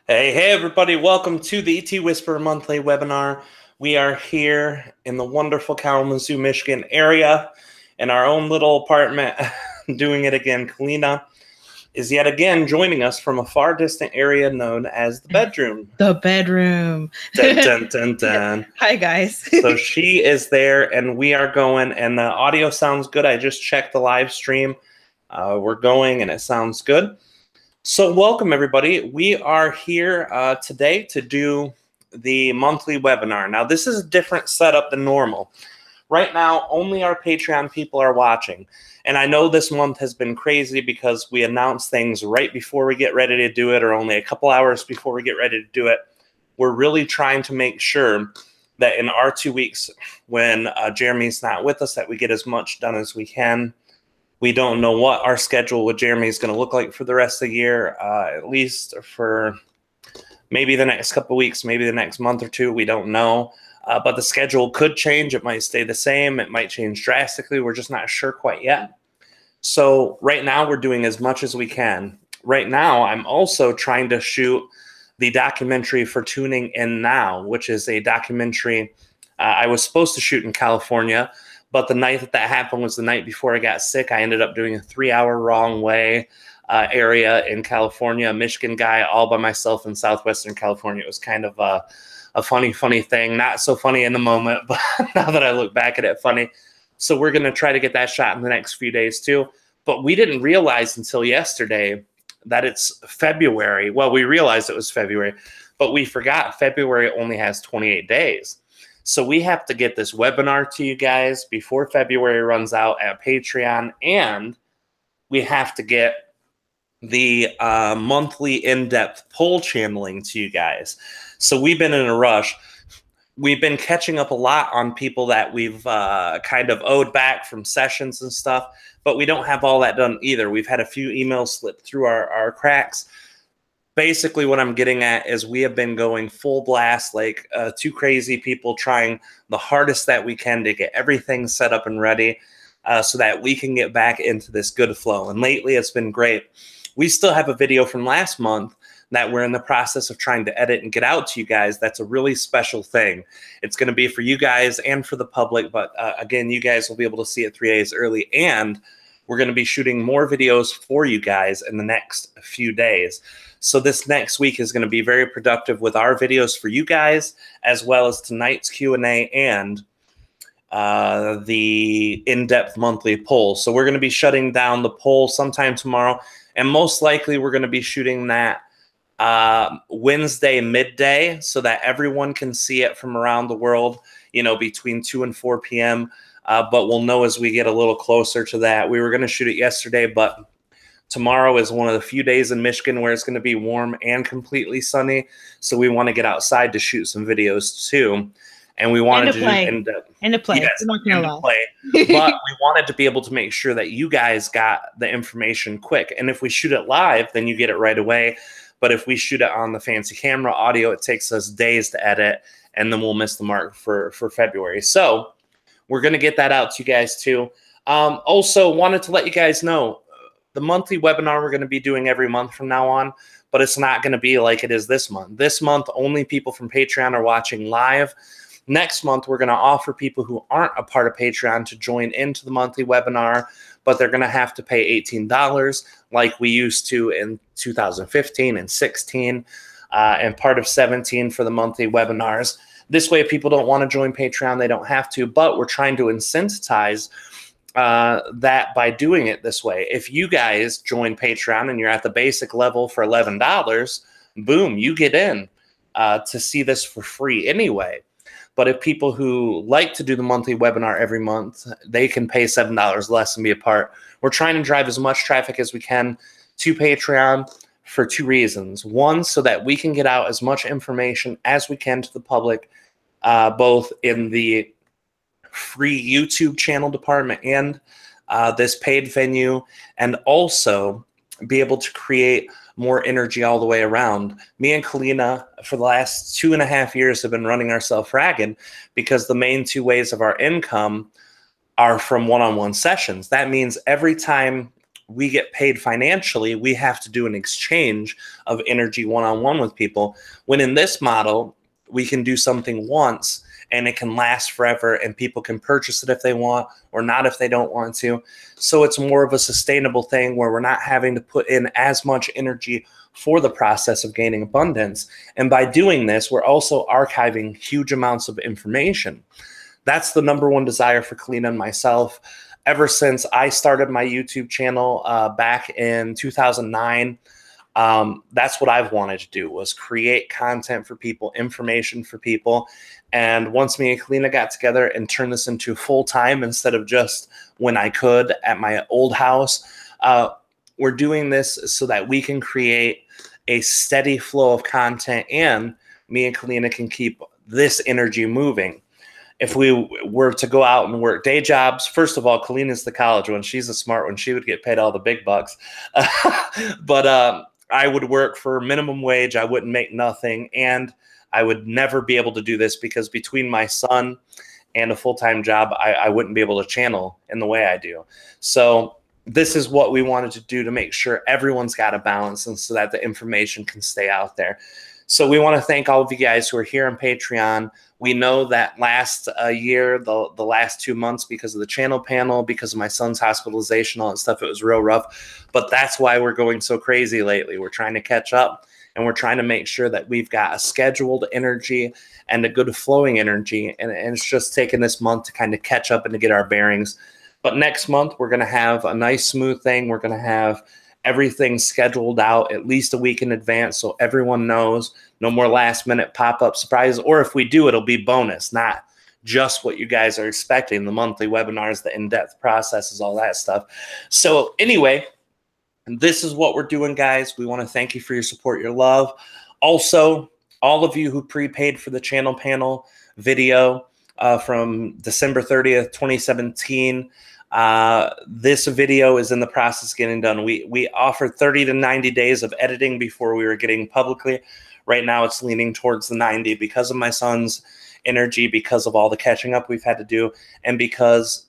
Hey everybody, welcome to the ET Whisperer Monthly Webinar. We are here in the wonderful Kalamazoo, Michigan area in our own little apartment doing it again. Kalina is yet again joining us from a far distant area known as the bedroom. The bedroom. Dun, dun, dun, dun. Hi guys. So she is there and we are going, and the audio sounds good. I just checked the live stream. We're going and it sounds good. So welcome everybody. We are here today to do the monthly webinar. Now this is a different setup than normal. Right now only our Patreon people are watching. And I know this month has been crazy because we announce things right before we get ready to do it, or only a couple hours before we get ready to do it. We're really trying to make sure that in our 2 weeks when Jeremy's not with us, that we get as much done as we can. We don't know what our schedule with Jeremy is going to look like for the rest of the year, at least for maybe the next couple of weeks, maybe the next month or two. We don't know. But the schedule could change. It might stay the same. It might change drastically. We're just not sure quite yet. So right now we're doing as much as we can. Right now I'm also trying to shoot the documentary for Tuning In Now, which is a documentary I was supposed to shoot in California. But the night that happened was the night before I got sick. I ended up doing a 3-hour wrong way area in California, a Michigan guy, all by myself in Southwestern California. It was kind of a funny thing. Not so funny in the moment, but now that I look back at it, funny. So we're going to try to get that shot in the next few days too. But we didn't realize until yesterday that it's February. Well, we realized it was February, but we forgot February only has 28 days. So we have to get this webinar to you guys before February runs out at Patreon, and we have to get the monthly in-depth poll channeling to you guys. So we've been in a rush. We've been catching up a lot on people that we've kind of owed back from sessions and stuff, but we don't have all that done either. We've had a few emails slip through our cracks. Basically, what I'm getting at is we have been going full blast, like two crazy people, trying the hardest that we can to get everything set up and ready so that we can get back into this good flow. And lately, it's been great. We still have a video from last month that we're in the process of trying to edit and get out to you guys. That's a really special thing. It's going to be for you guys and for the public. But again, you guys will be able to see it 3 days early. And we're going to be shooting more videos for you guys in the next few days. So this next week is going to be very productive with our videos for you guys, as well as tonight's Q&A and the in-depth monthly poll. So we're going to be shutting down the poll sometime tomorrow. And most likely we're going to be shooting that Wednesday midday so that everyone can see it from around the world, you know, between 2 and 4 p.m. But we'll know as we get a little closer to that. We were going to shoot it yesterday, but tomorrow is one of the few days in Michigan where it's going to be warm and completely sunny. So we want to get outside to shoot some videos too. And we wanted to play. Yes, but we wanted to be able to make sure that you guys got the information quick. And if we shoot it live, then you get it right away. But if we shoot it on the fancy camera audio, it takes us days to edit, and then we'll miss the mark for February. So we're going to get that out to you guys too. Also wanted to let you guys know, the monthly webinar we're going to be doing every month from now on, but it's not going to be like it is this month. This month, only people from Patreon are watching live. Next month, we're going to offer people who aren't a part of Patreon to join into the monthly webinar, but they're going to have to pay $18 like we used to in 2015 and 16 and part of 17 for the monthly webinars. This way, if people don't want to join Patreon, they don't have to, but we're trying to incentivize that by doing it this way. If you guys join Patreon and you're at the basic level for $11, boom, you get in to see this for free anyway. But if people who like to do the monthly webinar every month, they can pay $7 less and be a part. We're trying to drive as much traffic as we can to Patreon for two reasons. One, so that we can get out as much information as we can to the public, both in the free YouTube channel department and this paid venue, and also be able to create more energy all the way around. Me and Kalina for the last 2.5 years have been running ourselves ragged because the main two ways of our income are from one-on-one sessions. That means every time we get paid financially, we have to do an exchange of energy one-on-one with people. When in this model, we can do something once and it can last forever, and people can purchase it if they want or not if they don't want to. So it's more of a sustainable thing where we're not having to put in as much energy for the process of gaining abundance. And by doing this, we're also archiving huge amounts of information. That's the number one desire for Kalina and myself. Ever since I started my YouTube channel back in 2009, that's what I've wanted to do, was create content for people, information for people. And once me and Kalina got together and turned this into full-time instead of just when I could at my old house, we're doing this so that we can create a steady flow of content, and me and Kalina can keep this energy moving. If we were to go out and work day jobs, first of all, Kalina's the college one. She's a smart one. She would get paid all the big bucks. But I would work for minimum wage. I wouldn't make nothing. And I would never be able to do this because between my son and a full-time job, I wouldn't be able to channel in the way I do. So this is what we wanted to do to make sure everyone's got a balance and so that the information can stay out there. So we want to thank all of you guys who are here on Patreon. We know that last year, the last 2 months, because of the channel panel, because of my son's hospitalization, all that stuff, it was real rough. But that's why we're going so crazy lately. We're trying to catch up, and we're trying to make sure that we've got a scheduled energy and a good flowing energy. And it's just taken this month to kind of catch up and to get our bearings. But next month, we're going to have a nice, smooth thing. We're going to have everything scheduled out at least a week in advance so everyone knows. No more last minute pop-up surprises. Or if we do, it'll be bonus, not just what you guys are expecting. The monthly webinars, the in-depth processes, all that stuff. So anyway, this is what we're doing, guys. We want to thank you for your support, your love. Also, all of you who prepaid for the channel panel video from December 30th, 2017, this video is in the process of getting done. We offered 30 to 90 days of editing before we were getting publicly. Right now it's leaning towards the 90 because of my son's energy, because of all the catching up we've had to do, and because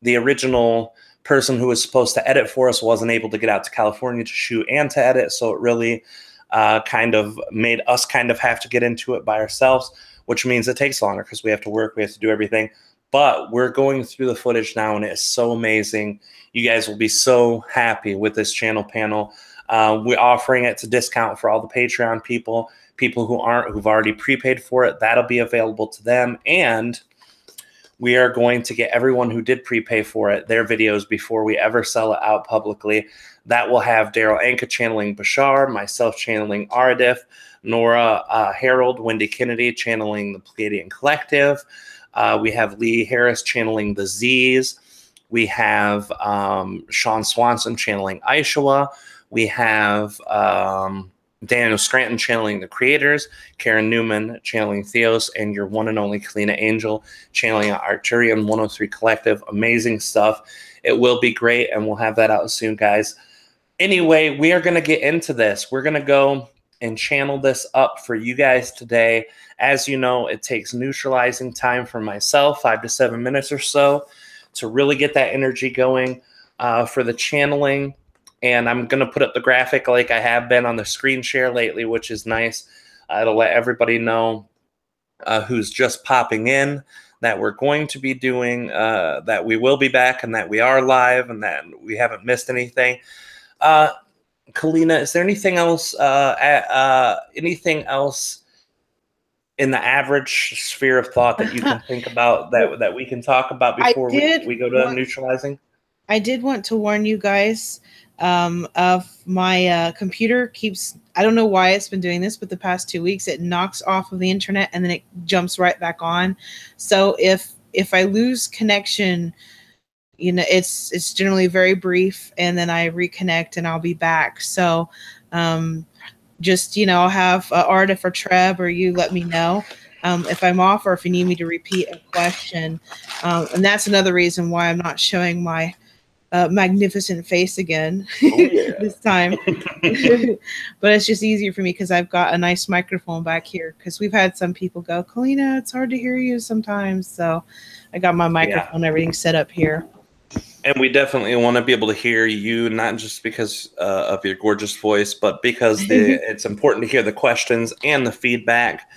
the original person who was supposed to edit for us wasn't able to get out to California to shoot and to edit. So it really kind of made us kind of have to get into it by ourselves, which means it takes longer because we have to work, we have to do everything. But we're going through the footage now, and it's so amazing. You guys will be so happy with this channel panel. We're offering it to discount for all the Patreon people who've already prepaid for it. That'll be available to them. And we are going to get everyone who did prepay for it their videos before we ever sell it out publicly. That will have Daryl Anka channeling Bashar, myself channeling Aridif, Nora Harold, Wendy Kennedy channeling the Pleaidian Collective. We have Lee Harris channeling the Z's. We have Sean Swanson channeling Aishawa. We have Daniel Scranton channeling the Creators, Karen Newman channeling Theos, and your one and only Kalina Angell channeling Arcturian 103 Collective. Amazing stuff. It will be great, and we'll have that out soon, guys. Anyway, we are going to get into this. We're going to go and channel this up for you guys today. As you know, it takes neutralizing time for myself, 5 to 7 minutes or so, to really get that energy going for the channeling. And I'm going to put up the graphic like I have been on the screen share lately, which is nice. It'll let everybody know who's just popping in that we're going to be doing, that we will be back, and that we are live, and that we haven't missed anything. Kalina, is there anything else in the average sphere of thought that you can think about that we can talk about before we go to neutralizing? I did want to warn you guys of my computer keeps, I don't know why it's been doing this, but the past 2 weeks it knocks off of the internet and then it jumps right back on. So if I lose connection, you know, it's generally very brief, and then I reconnect and I'll be back. So just, you know, I'll have Aridif or Treb, or you let me know if I'm off, or if you need me to repeat a question. And that's another reason why I'm not showing my magnificent face again this time. But it's just easier for me because I've got a nice microphone back here, because we've had some people go, Kalina, it's hard to hear you sometimes. So I got my microphone, everything set up here. And we definitely want to be able to hear you, not just because of your gorgeous voice, but because it's important to hear the questions and the feedback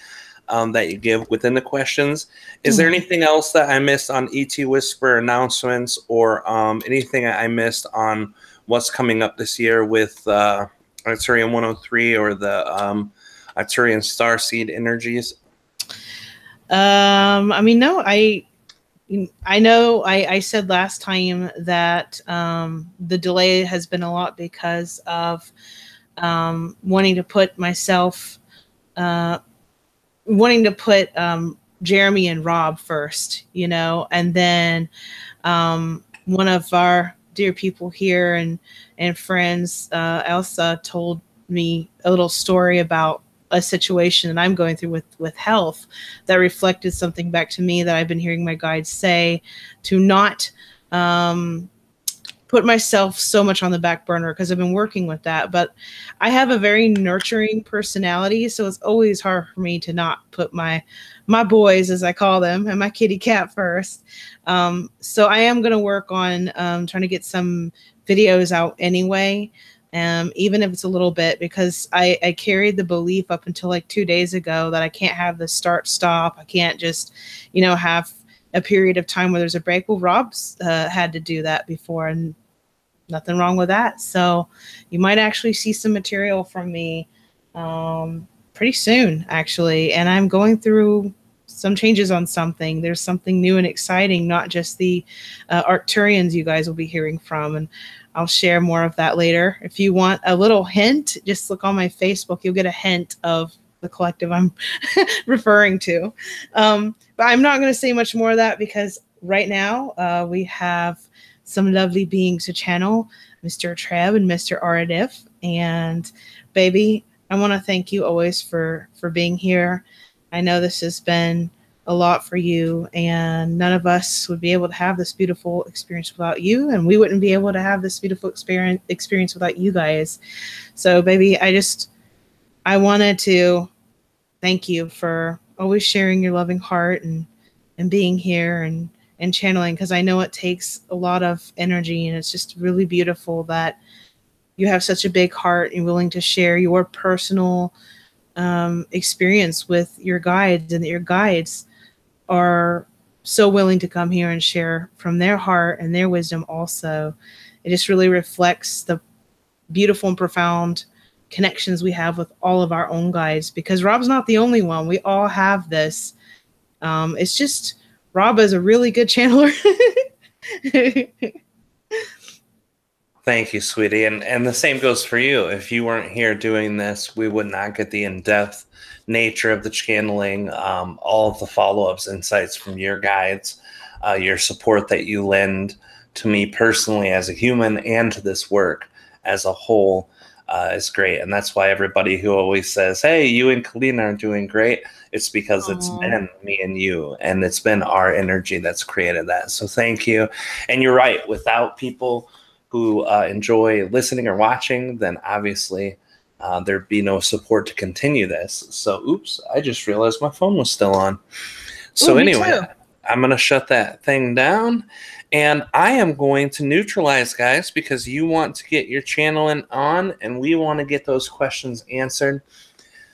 that you give within the questions. Is there anything else that I missed on ET Whisper announcements, or anything I missed on what's coming up this year with Arcturian 103 or the Arcturian Starseed energies? I mean, no, I know I said last time that the delay has been a lot because of wanting to put myself, wanting to put Jeremy and Rob first, you know, and then one of our dear people here and friends, Elsa, told me a little story about a situation that I'm going through with health that reflected something back to me that I've been hearing my guides say, to not put myself so much on the back burner, because I've been working with that. But I have a very nurturing personality, so it's always hard for me to not put my boys, as I call them, and my kitty cat first. So I am going to work on trying to get some videos out anyway, even if it's a little bit, because I carried the belief up until like 2 days ago that I can't have the start stop. I can't just, you know, have a period of time where there's a break. Well, Rob's had to do that before, and nothing wrong with that. So you might actually see some material from me pretty soon, actually. And I'm going through some changes on something. There's something new and exciting, not just the Arcturians you guys will be hearing from. And I'll share more of that later. If you want a little hint, just look on my Facebook. You'll get a hint of the collective I'm referring to. But I'm not going to say much more of that, because right now we have some lovely beings to channel, Mr. Treb and Mr. Aridif. And baby, I want to thank you always for being here. I know this has been a lot for you, and none of us would be able to have this beautiful experience without you, and we wouldn't be able to have this beautiful experience without you guys. So baby, I wanted to thank you for always sharing your loving heart and being here and channeling, because I know it takes a lot of energy, and it's just really beautiful that you have such a big heart and willing to share your personal experience with your guides, and that your guides are so willing to come here and share from their heart and their wisdom also. It just really reflects the beautiful and profound connections we have with all of our own guides, because Rob's not the only one. We all have this. It's just Rob is a really good channeler. Thank you, sweetie. And the same goes for you. If you weren't here doing this, we would not get the in-depth nature of the channeling, all of the follow-ups, insights from your guides, your support that you lend to me personally as a human and to this work as a whole is great. And that's why everybody who always says, hey, you and Kalina are doing great, it's because it's been me and you, and it's been our energy that's created that. So thank you. And you're right, without people who enjoy listening or watching, then obviously there'd be no support to continue this. So, oops, I just realized my phone was still on. So anyway, I'm going to shut that thing down, and I am going to neutralize, guys, because you want to get your channeling on, and we want to get those questions answered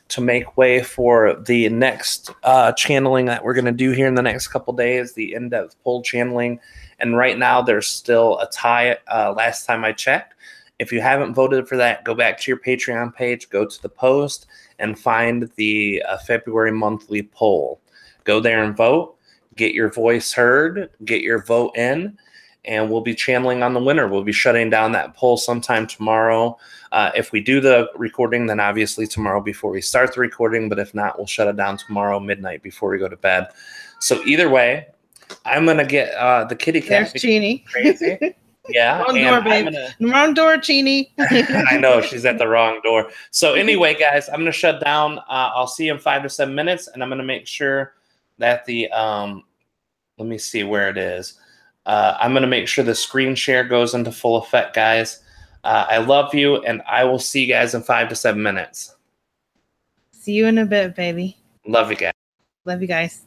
to make way for the next channeling that we're going to do here in the next couple days, the in-depth pull channeling. And right now there's still a tie last time I checked. If you haven't voted for that, go back to your Patreon page, go to the post, and find the February monthly poll. Go there and vote. Get your voice heard. Get your vote in. And we'll be channeling on the winner. We'll be shutting down that poll sometime tomorrow. If we do the recording, then obviously tomorrow before we start the recording. But if not, we'll shut it down tomorrow midnight before we go to bed. So either way, I'm going to get the kitty cat. There's Jeannie. Crazy. Yeah. Wrong door, babe. Wrong door, Jeannie. I know, she's at the wrong door. So anyway, guys, I'm going to shut down. I'll see you in 5 to 7 minutes. And I'm going to make sure that the, let me see where it is. I'm going to make sure the screen share goes into full effect, guys. I love you, and I will see you guys in 5 to 7 minutes. See you in a bit, baby. Love you guys. Love you guys.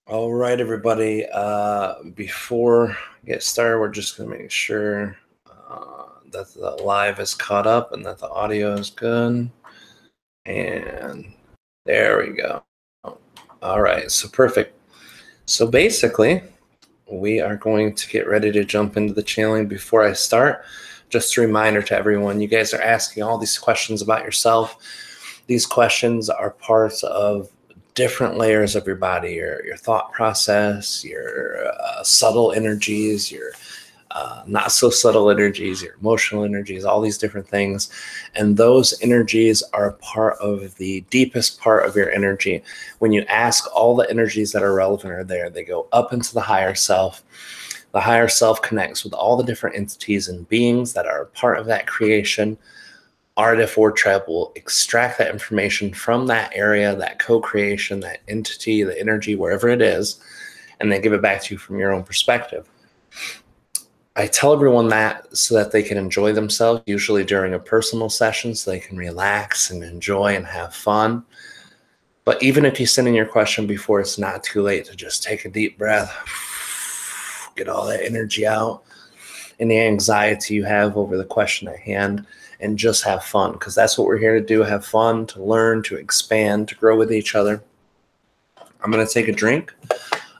All right, everybody. Before I get started, we're just going to make sure that the live is caught up and that the audio is good. And there we go. All right, so perfect. So basically, we are going to get ready to jump into the channeling. Before I start, just a reminder to everyone, you guys are asking all these questions about yourself. These questions are parts of different layers of your body, your thought process, your subtle energies, your not so subtle energies, your emotional energies, all these different things. And those energies are part of the deepest part of your energy. When you ask, all the energies that are relevant are there. They go up into the higher self. The higher self connects with all the different entities and beings that are part of that creation. Aridif or Treb will extract that information from that area, that co-creation, that entity, the energy, wherever it is, and then give it back to you from your own perspective. I tell everyone that so that they can enjoy themselves, usually during a personal session, so they can relax and enjoy and have fun. But even if you send in your question before, it's not too late to just take a deep breath, get all that energy out, any anxiety you have over the question at hand, and just have fun, because that's what we're here to do, have fun, to learn, to expand, to grow with each other. I'm going to take a drink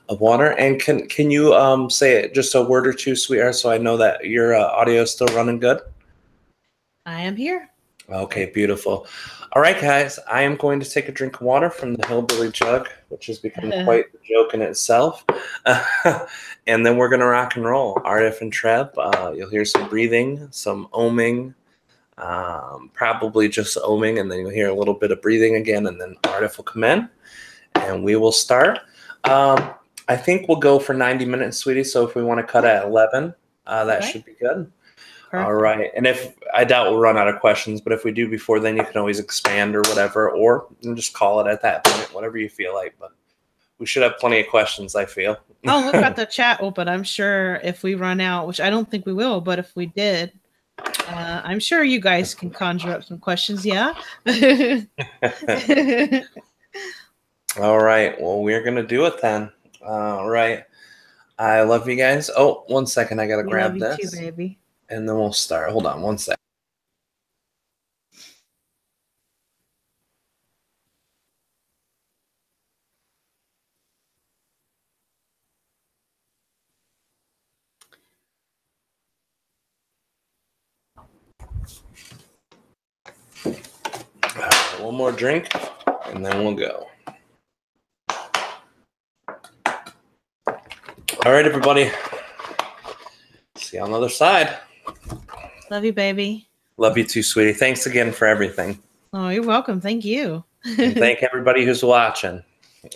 of water. And can you say just a word or two, sweetheart, so I know that your audio is still running good? I am here. Okay, beautiful. All right, guys, I am going to take a drink of water from the hillbilly jug, which has become quite a joke in itself. And then we're going to rock and roll. Aridif and Treb, you'll hear some breathing, some oming, probably just oming, and then you'll hear a little bit of breathing again, and then Aridif will come in, and we will start. I think we'll go for 90 minutes, sweetie, so if we want to cut at 11, that should be good. Perfect. All right, and if I doubt we'll run out of questions, but if we do before then, you can always expand or whatever, or just call it at that point, whatever you feel like, but we should have plenty of questions, I feel. I'll look at the chat open. I'm sure if we run out, which I don't think we will, but if we did, I'm sure you guys can conjure up some questions, yeah? All right, well, we're going to do it then. All right. I love you guys. Oh, 1 second. I got to grab love this. You too, baby. And then we'll start. Hold on 1 second. One more drink, and then we'll go. All right, everybody. See you on the other side. Love you, baby. Love you too, sweetie. Thanks again for everything. Oh, you're welcome. Thank you. And thank everybody who's watching.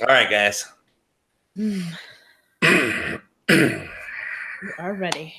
All right, guys. We are ready.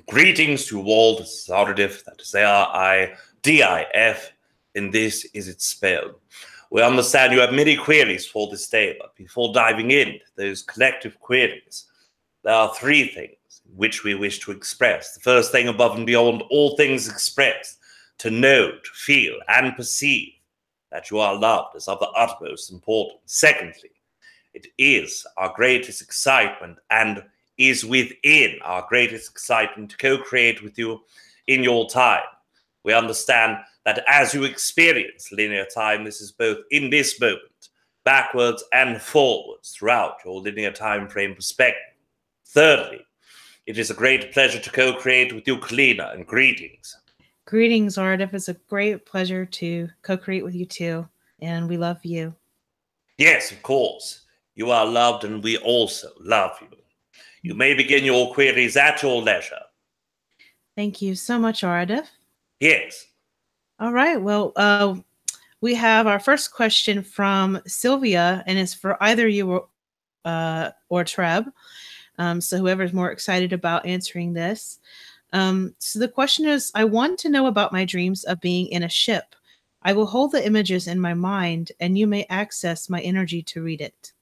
Greetings to you all, this is Aridif, that is A-R-I-D-I-F, and this is its spell. We understand you have many queries for this day, but before diving into those collective queries, there are three things which we wish to express. The first thing, above and beyond all things expressed, to know, to feel, and perceive that you are loved is of the utmost importance. Secondly, it is our greatest excitement and is within our greatest excitement to co-create with you in your time. We understand that as you experience linear time, this is both in this moment, backwards and forwards throughout your linear time frame perspective. Thirdly, it is a great pleasure to co-create with you, Kalina, and greetings. Greetings, Aridif. It's a great pleasure to co-create with you too, and we love you. Yes, of course. You are loved and we also love you. You may begin your queries at your leisure. Thank you so much, Aridif. Yes. All right. Well, we have our first question from Sylvia, and it's for either you or Treb. So whoever's more excited about answering this. So the question is, I want to know about my dreams of being in a ship. I will hold the images in my mind, and you may access my energy to read it.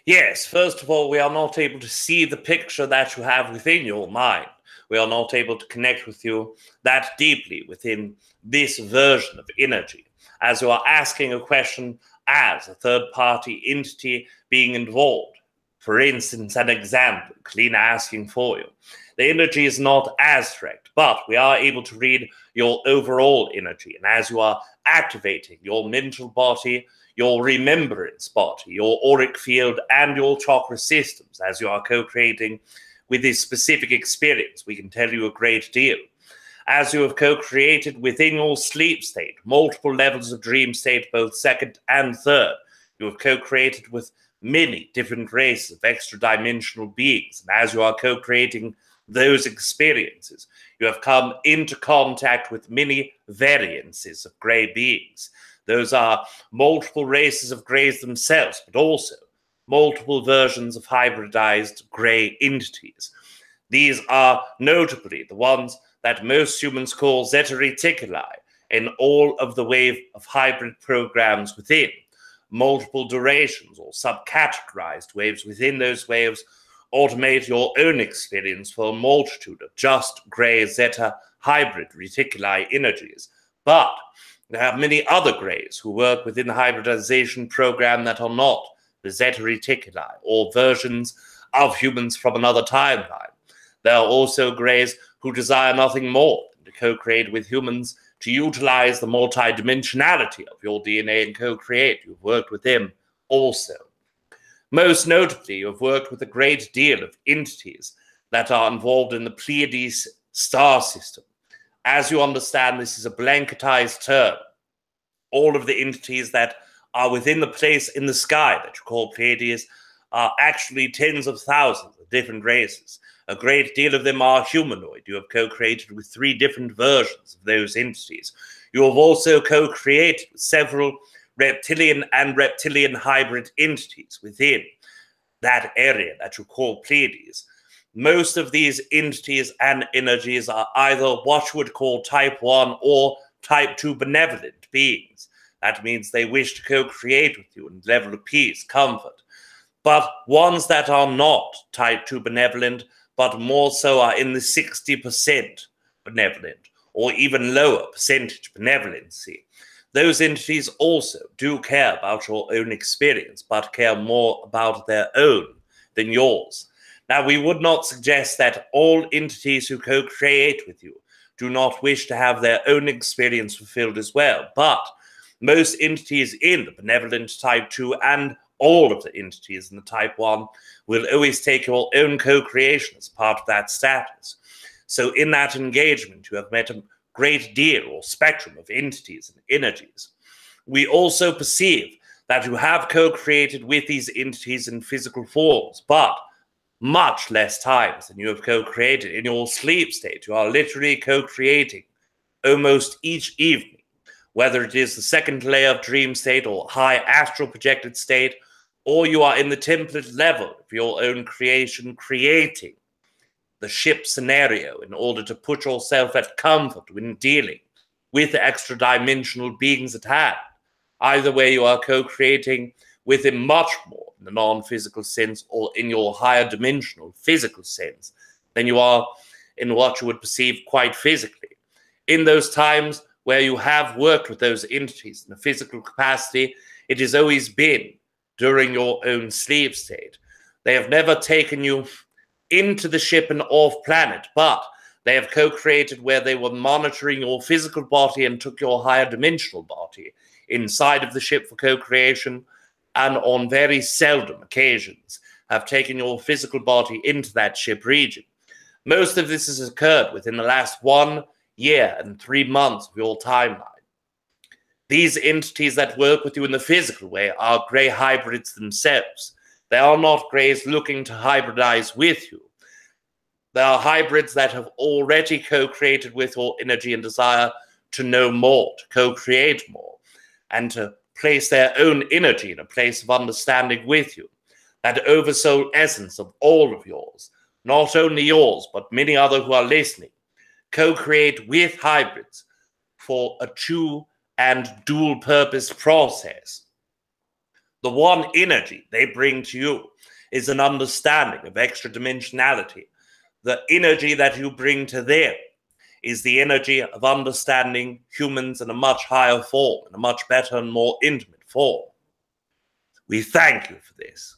Yes, first of all, we are not able to see the picture that you have within your mind. We are not able to connect with you that deeply within this version of energy, as you are asking a question as a third-party entity being involved. For instance, an example, Kalina asking for you. The energy is not as direct, but we are able to read your overall energy. And as you are activating your mental body, your remembrance body, your auric field, and your chakra systems, as you are co-creating with this specific experience, we can tell you a great deal. As you have co-created within your sleep state, multiple levels of dream state, both second and third, you have co-created with many different races of extra-dimensional beings. And as you are co-creating those experiences, you have come into contact with many variances of grey beings. Those are multiple races of greys themselves, but also multiple versions of hybridized grey entities. These are notably the ones that most humans call Zeta Reticuli in all of the wave of hybrid programs within. Multiple durations or subcategorized waves within those waves automate your own experience for a multitude of just grey Zeta hybrid reticuli energies. But there are many other greys who work within the hybridization program that are not the Zeta Reticuli or versions of humans from another timeline. There are also greys who desire nothing more than to co-create with humans to utilize the multidimensionality of your DNA and co-create. You've worked with them also. Most notably, you've worked with a great deal of entities that are involved in the Pleaidian star system. As you understand, this is a blanketized term. All of the entities that are within the place in the sky that you call Pleiades are actually tens of thousands of different races. A great deal of them are humanoid. You have co-created with 3 different versions of those entities. You have also co-created several reptilian and reptilian hybrid entities within that area that you call Pleiades. Most of these entities and energies are either what you would call type 1 or type 2 benevolent beings. That means they wish to co-create with you in level of peace, comfort. But ones that are not type 2 benevolent, but more so are in the 60% benevolent, or even lower percentage benevolency. Those entities also do care about your own experience, but care more about their own than yours. Now, we would not suggest that all entities who co-create with you do not wish to have their own experience fulfilled as well, but most entities in the benevolent type 2 and all of the entities in the type 1 will always take your own co-creation as part of that status. So in that engagement, you have met a great deal or spectrum of entities and energies. We also perceive that you have co-created with these entities in physical forms, but much less times than you have co-created in your sleep state. You are literally co-creating almost each evening, whether it is the second layer of dream state or high astral projected state, or you are in the template level of your own creation, creating the ship scenario in order to put yourself at comfort when dealing with the extra dimensional beings at hand. Either way, you are co-creating with them much more in the non-physical sense or in your higher dimensional physical sense than you are in what you would perceive quite physically. In those times where you have worked with those entities in a physical capacity, it has always been during your own sleep state. They have never taken you into the ship and off planet, but they have co-created where they were monitoring your physical body and took your higher dimensional body inside of the ship for co-creation, and on very seldom occasions have taken your physical body into that ship region. Most of this has occurred within the last 1 year and 3 months of your timeline. These entities that work with you in the physical way are grey hybrids themselves. They are not greys looking to hybridize with you. They are hybrids that have already co-created with your energy and desire to know more, to co-create more, and to place their own energy in a place of understanding with you. That oversoul essence of all of yours, not only yours, but many others who are listening, co-create with hybrids for a true and dual purpose process. The one energy they bring to you is an understanding of extra dimensionality. The energy that you bring to them is the energy of understanding humans in a much higher form, in a much better and more intimate form. We thank you for this.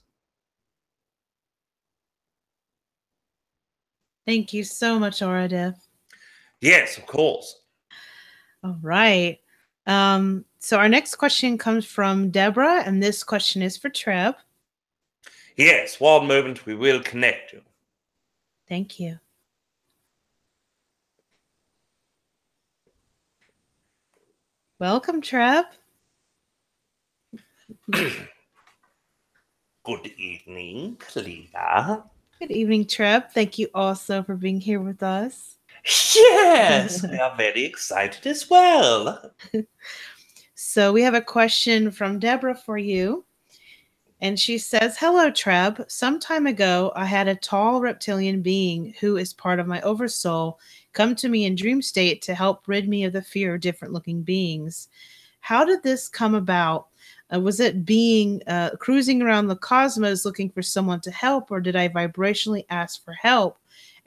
Thank you so much, Aridif. Yes, of course. All right. So our next question comes from Deborah, and this question is for Treb. Yes, one moment, we will connect you. Thank you. Welcome, Treb. Good evening, Kalina. Good evening, Treb. Thank you also for being here with us. Yes, we are very excited as well. So we have a question from Deborah for you. And she says, hello, Treb. Some time ago, I had a tall reptilian being who is part of my oversoul come to me in dream state to help rid me of the fear of different looking beings. How did this come about? Was it being cruising around the cosmos looking for someone to help, or did I vibrationally ask for help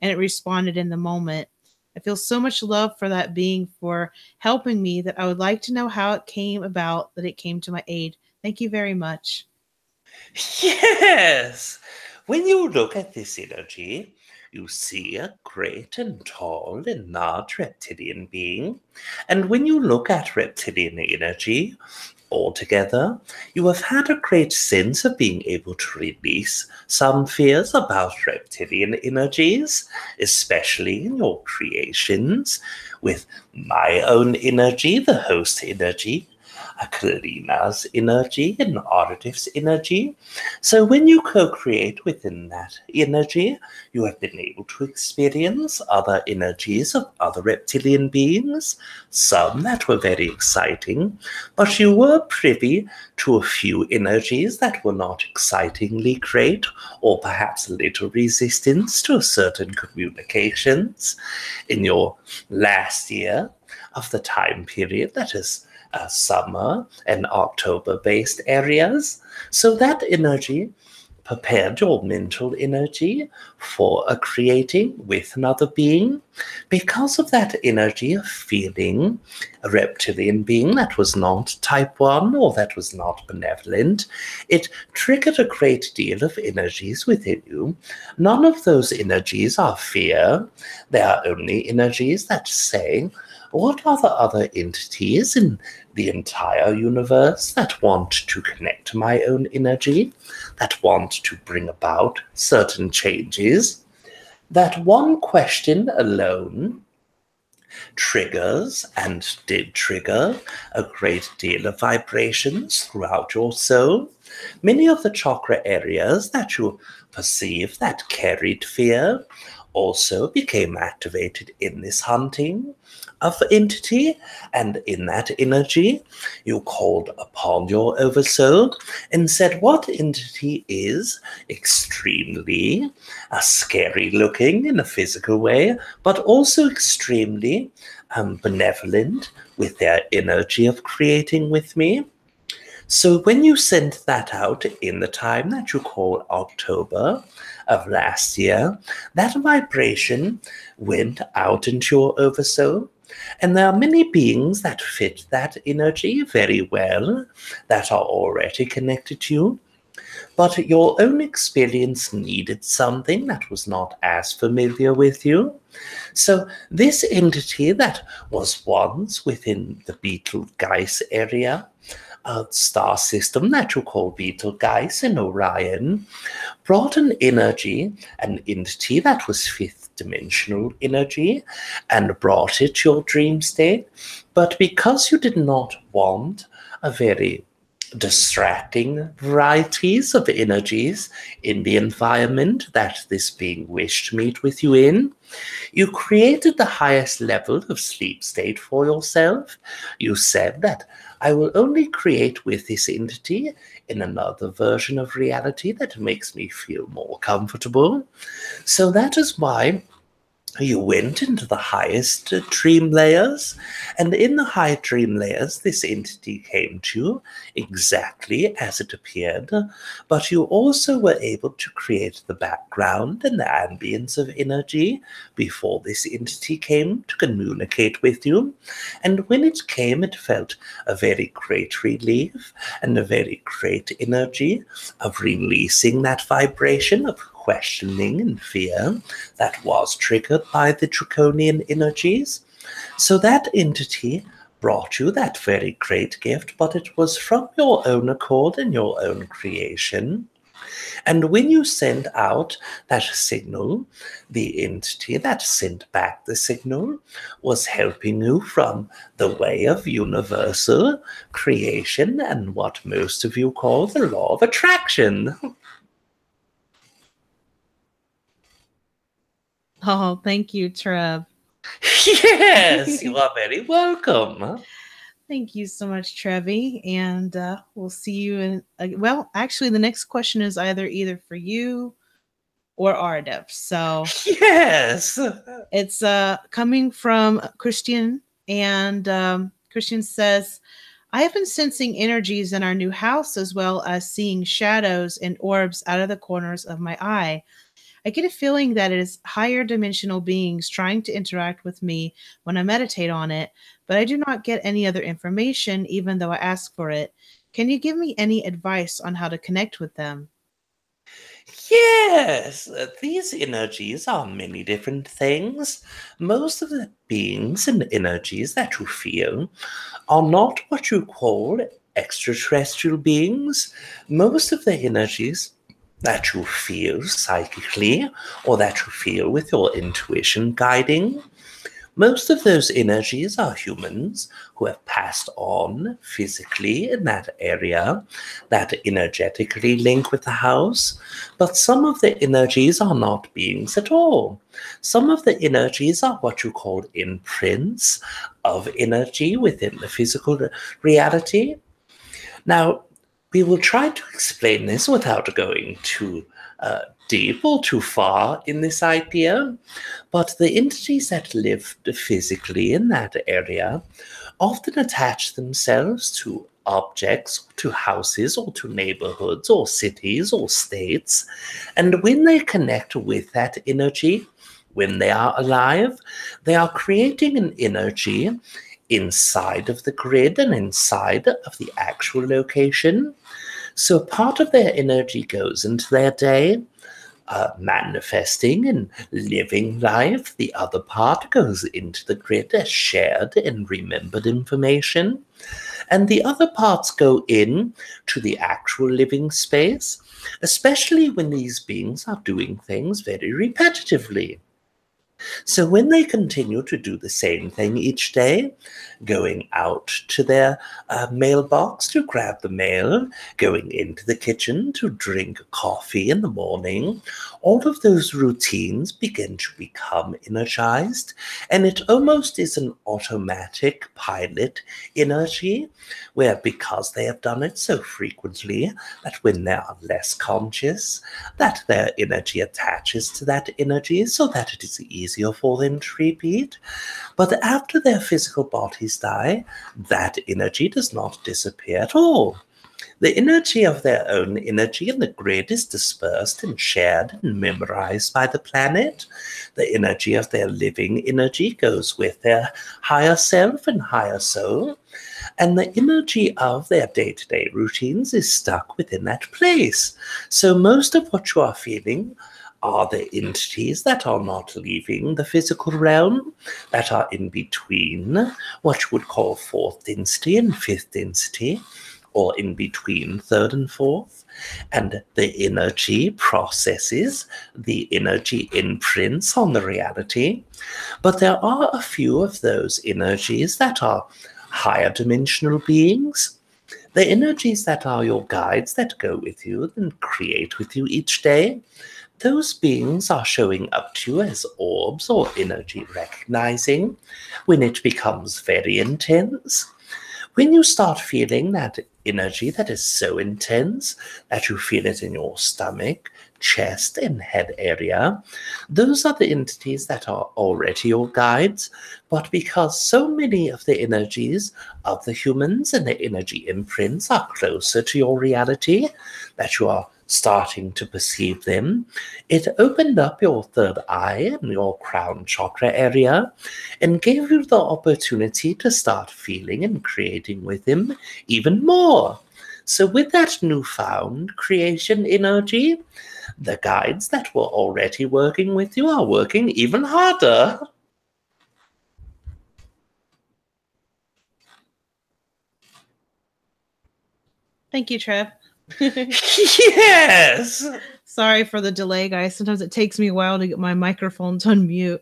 and it responded in the moment? I feel so much love for that being for helping me that I would like to know how it came about that it came to my aid. Thank you very much. Yes, when you look at this energy, you see a great and tall and large reptilian being. And when you look at reptilian energy altogether, you have had a great sense of being able to release some fears about reptilian energies, especially in your creations with my own energy, the host energy. Kalina's energy and Aridif's energy. So when you co-create within that energy, you have been able to experience other energies of other reptilian beings, some that were very exciting, but you were privy to a few energies that were not excitingly great, or perhaps a little resistance to certain communications in your last year of the time period that is summer and October-based areas. So that energy prepared your mental energy for a creating with another being. Because of that energy of feeling a reptilian being that was not type 1 or that was not benevolent, it triggered a great deal of energies within you. None of those energies are fear. They are only energies that say, what are the other entities in the entire universe that want to connect to my own energy, that want to bring about certain changes? That one question alone triggers and did trigger a great deal of vibrations throughout your soul. Many of the chakra areas that you perceive that carried fear also became activated in this hunting of entity, and in that energy you called upon your oversoul and said, what entity is extremely scary looking in a physical way, but also extremely benevolent with their energy of creating with me? So when you sent that out in the time that you call October of last year, that vibration went out into your oversoul. And there are many beings that fit that energy very well, that are already connected to you. But your own experience needed something that was not as familiar with you. So this entity that was once within the Betelgeuse area, a star system that you call Betelgeuse in Orion, brought an energy, an entity that was fifth dimensional energy, and brought it to your dream state. But because you did not want a very distracting varieties of energies in the environment that this being wished to meet with you in, you created the highest level of sleep state for yourself. You said that I will only create with this entity in another version of reality that makes me feel more comfortable. So that is why you went into the highest dream layers, and in the high dream layers this entity came to you exactly as it appeared, but you also were able to create the background and the ambience of energy before this entity came to communicate with you. And when it came, it felt a very great relief and a very great energy of releasing that vibration of questioning and fear that was triggered by the draconian energies. So that entity brought you that very great gift, but it was from your own accord and your own creation. And when you sent out that signal, the entity that sent back the signal was helping you from the way of universal creation and what most of you call the law of attraction. Oh, thank you, Treb. Yes, you are very welcome. Thank you so much, Trevi. And we'll see you in. Well, actually, the next question is either for you or Aridif. So Yes. it's coming from Christian, and Christian says, I have been sensing energies in our new house as well as seeing shadows and orbs out of the corners of my eye. I get a feeling that it is higher dimensional beings trying to interact with me when I meditate on it, but I do not get any other information even though I ask for it. Can you give me any advice on how to connect with them? Yes, these energies are many different things. Most of the beings and energies that you feel are not what you call extraterrestrial beings. Most of the energies that you feel psychically or that you feel with your intuition guiding Most of those energies are humans who have passed on physically in that area, that energetically link with the house. But some of the energies are not beings at all. Some of the energies are what you call imprints of energy within the physical reality. Now, we will try to explain this without going too deep or too far in this idea, but the entities that live physically in that area often attach themselves to objects, to houses, or to neighborhoods, or cities, or states, and when they connect with that energy, when they are alive, they are creating an energy inside of the grid and inside of the actual location. So part of their energy goes into their day, manifesting and living life. The other part goes into the grid as shared and remembered information. And the other parts go in to the actual living space, especially when these beings are doing things very repetitively. So when they continue to do the same thing each day, going out to their mailbox to grab the mail, going into the kitchen to drink coffee in the morning, all of those routines begin to become energized, and it almost is an automatic pilot energy, where because they have done it so frequently that when they are less conscious, that their energy attaches to that energy so that it is easier for them to repeat. But after their physical bodies die, that energy does not disappear at all. The energy of their own energy in the grid is dispersed and shared and memorized by the planet. The energy of their living energy goes with their higher self and higher soul. And the energy of their day-to-day routines is stuck within that place. So most of what you are feeling are the entities that are not leaving the physical realm, that are in between what you would call fourth density and fifth density, or in between third and fourth. And the energy processes the energy imprints on the reality. But there are a few of those energies that are higher dimensional beings, the energies that are your guides that go with you and create with you each day. Those beings are showing up to you as orbs or energy recognizing when it becomes very intense. When you start feeling that energy that is so intense that you feel it in your stomach, chest, and head area, those are the entities that are already your guides. But because so many of the energies of the humans and the energy imprints are closer to your reality, that you are starting to perceive them, it opened up your third eye and your crown chakra area and gave you the opportunity to start feeling and creating with them even more. So with that newfound creation energy, the guides that were already working with you are working even harder. Thank you, Treb. Yes! Sorry for the delay, guys. Sometimes it takes me a while to get my microphone to unmute.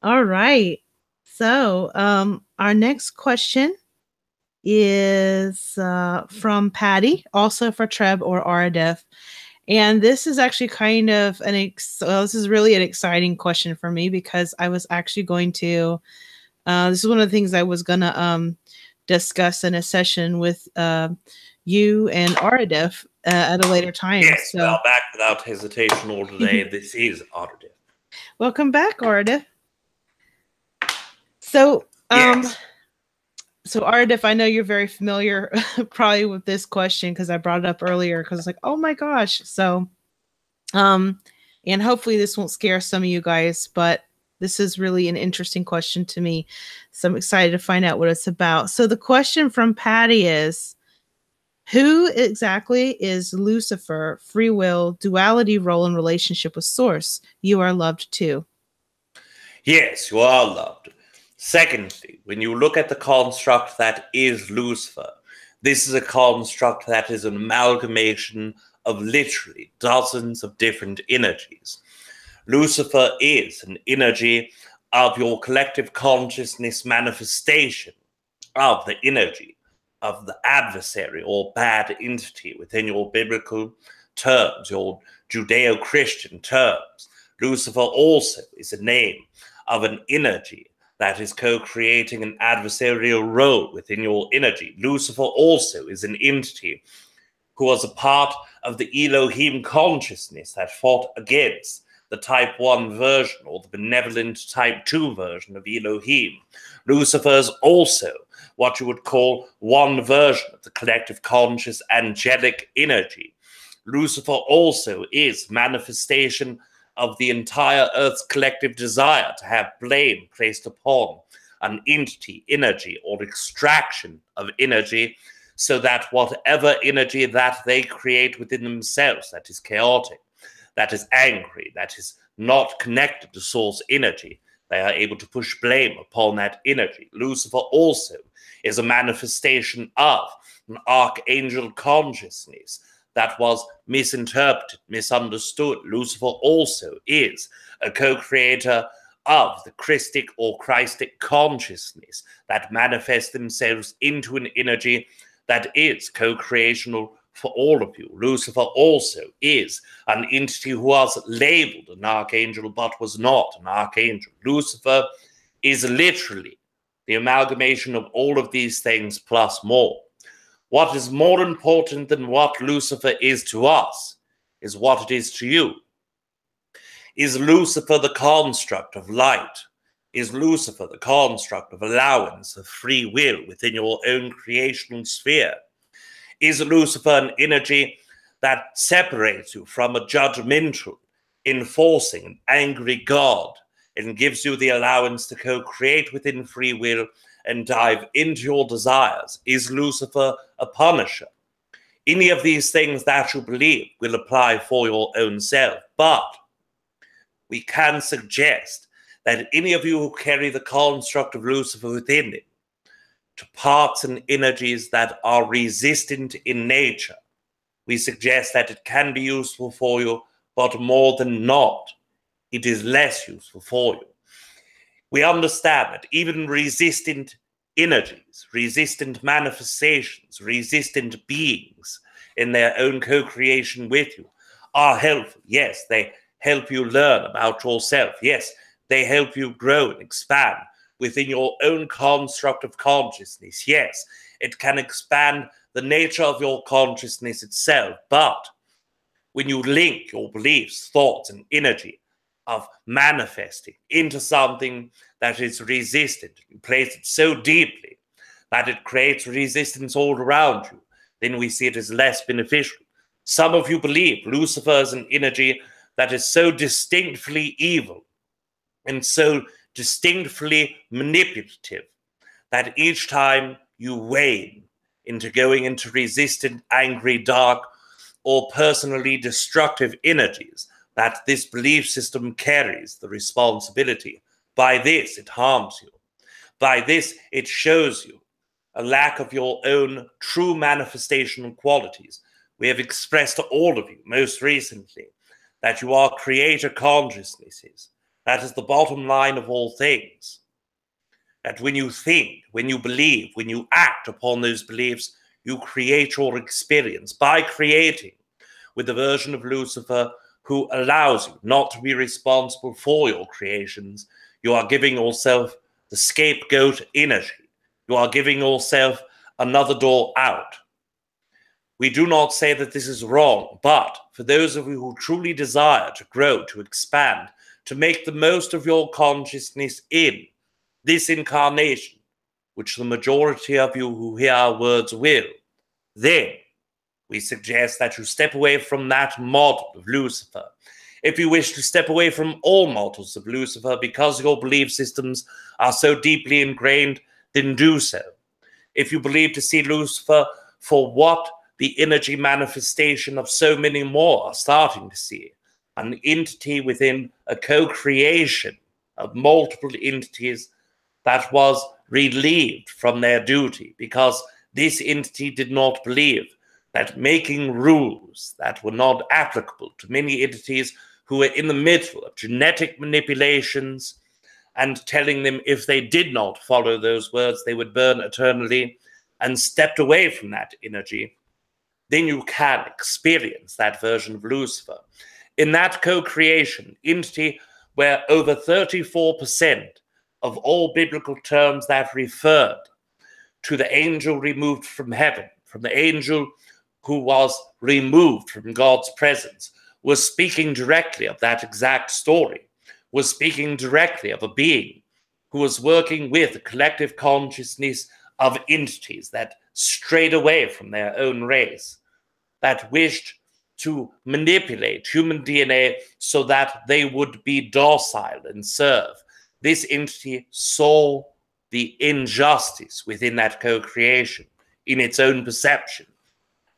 All right. So our next question is from Patty, also for Treb or Aridif. And this is actually kind of this is really an exciting question for me, because I was actually going to, this is one of the things I was going to discuss in a session with you and Aridif at a later time. Yes, so, well, back without hesitation all today. This is Aridif. Welcome back, Aridif. So, yes. So Aridif, I know you're very familiar probably with this question because I brought it up earlier because it's like, oh my gosh. So, and hopefully this won't scare some of you guys, but this is really an interesting question to me. So I'm excited to find out what it's about. So the question from Patty is, who exactly is Lucifer, free will, duality role in relationship with source? You are loved too. Yes, you are loved. Secondly, when you look at the construct that is Lucifer, this is a construct that is an amalgamation of literally dozens of different energies. Lucifer is an energy of your collective consciousness manifestation of the energy of the adversary or bad entity within your biblical terms, your Judeo-Christian terms. Lucifer also is a name of an energy that is co-creating an adversarial role within your energy. Lucifer also is an entity who was a part of the Elohim consciousness that fought against the type 1 version or the benevolent type 2 version of Elohim. Lucifer is also what you would call one version of the collective conscious angelic energy. Lucifer also is manifestation of the entire Earth's collective desire to have blame placed upon an entity, energy, or extraction of energy, so that whatever energy that they create within themselves that is chaotic, that is angry, that is not connected to source energy, they are able to push blame upon that energy. Lucifer also is a manifestation of an archangel consciousness that was misinterpreted, misunderstood. Lucifer also is a co-creator of the Christic or Christic consciousness that manifests themselves into an energy that is co-creational for all of you. Lucifer also is an entity who was labeled an archangel but was not an archangel. Lucifer is literally the amalgamation of all of these things plus more. What is more important than what Lucifer is to us is what it is to you. Is Lucifer the construct of light? Is Lucifer the construct of allowance, of free will within your own creational sphere? Is Lucifer an energy that separates you from a judgmental, enforcing, angry God and gives you the allowance to co-create within free will and dive into your desires? Is Lucifer a punisher? Any of these things that you believe will apply for your own self, but we can suggest that any of you who carry the construct of Lucifer within it, to parts and energies that are resistant in nature, we suggest that it can be useful for you, but more than not, it is less useful for you. We understand that even resistant energies, resistant manifestations, resistant beings in their own co-creation with you are helpful. Yes, they help you learn about yourself. Yes, they help you grow and expand within your own construct of consciousness. Yes, it can expand the nature of your consciousness itself. But when you link your beliefs, thoughts, and energy of manifesting into something that is resistant, you place it so deeply that it creates resistance all around you, then we see it as less beneficial. Some of you believe Lucifer is an energy that is so distinctly evil and so distinctly manipulative that each time you wane into going into resistant, angry, dark, or personally destructive energies, that this belief system carries the responsibility. By this, it harms you. By this, it shows you a lack of your own true manifestational qualities. We have expressed to all of you, most recently, that you are creator consciousnesses. That is the bottom line of all things. That when you think, when you believe, when you act upon those beliefs, you create your experience. By creating with the version of Lucifer who allows you not to be responsible for your creations, you are giving yourself the scapegoat energy. You are giving yourself another door out. We do not say that this is wrong, but for those of you who truly desire to grow, to expand, to make the most of your consciousness in this incarnation, which the majority of you who hear our words will, then we suggest that you step away from that model of Lucifer. If you wish to step away from all models of Lucifer because your belief systems are so deeply ingrained, then do so. If you believe to see Lucifer for what the energy manifestation of so many more are starting to see, an entity within a co-creation of multiple entities that was relieved from their duty because this entity did not believe that making rules that were not applicable to many entities who were in the middle of genetic manipulations and telling them if they did not follow those words, they would burn eternally, and stepped away from that energy, then you can experience that version of Lucifer. In that co-creation entity where over 34% of all biblical terms that referred to the angel removed from heaven, from the angel who was removed from God's presence, was speaking directly of that exact story, was speaking directly of a being who was working with the collective consciousness of entities that strayed away from their own race, that wished to manipulate human DNA so that they would be docile and serve. This entity saw the injustice within that co-creation in its own perception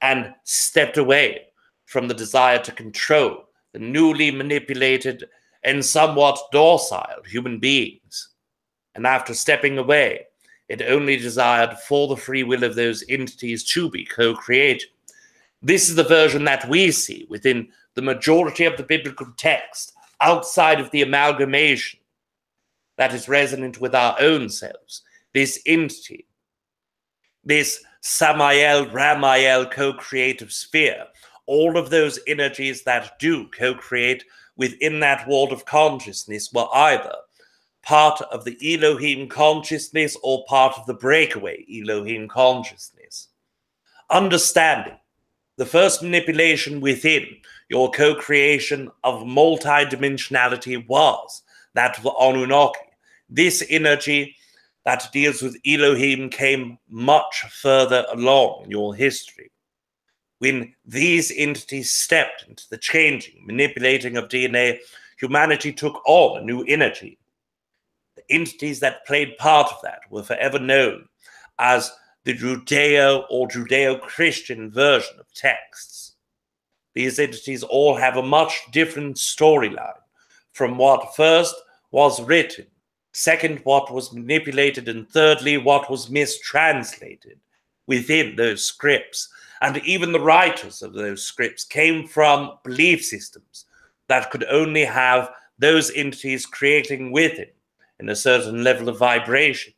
and stepped away from the desire to control the newly manipulated and somewhat docile human beings. And after stepping away, it only desired for the free will of those entities to be co-created. This is the version that we see within the majority of the biblical text, outside of the amalgamation that is resonant with our own selves. This entity, this Samael, Ramael co-creative sphere, all of those energies that do co-create within that world of consciousness were either part of the Elohim consciousness or part of the breakaway Elohim consciousness. Understanding the first manipulation within your co-creation of multidimensionality was that of the Anunnaki. This energy that deals with Elohim came much further along in your history. When these entities stepped into the changing, manipulating of DNA, humanity took on a new energy. The entities that played part of that were forever known as the Judeo or Judeo-Christian version of texts. These entities all have a much different storyline from what first was written, second, what was manipulated, and thirdly, what was mistranslated within those scripts. And even the writers of those scripts came from belief systems that could only have those entities creating within in a certain level of vibration.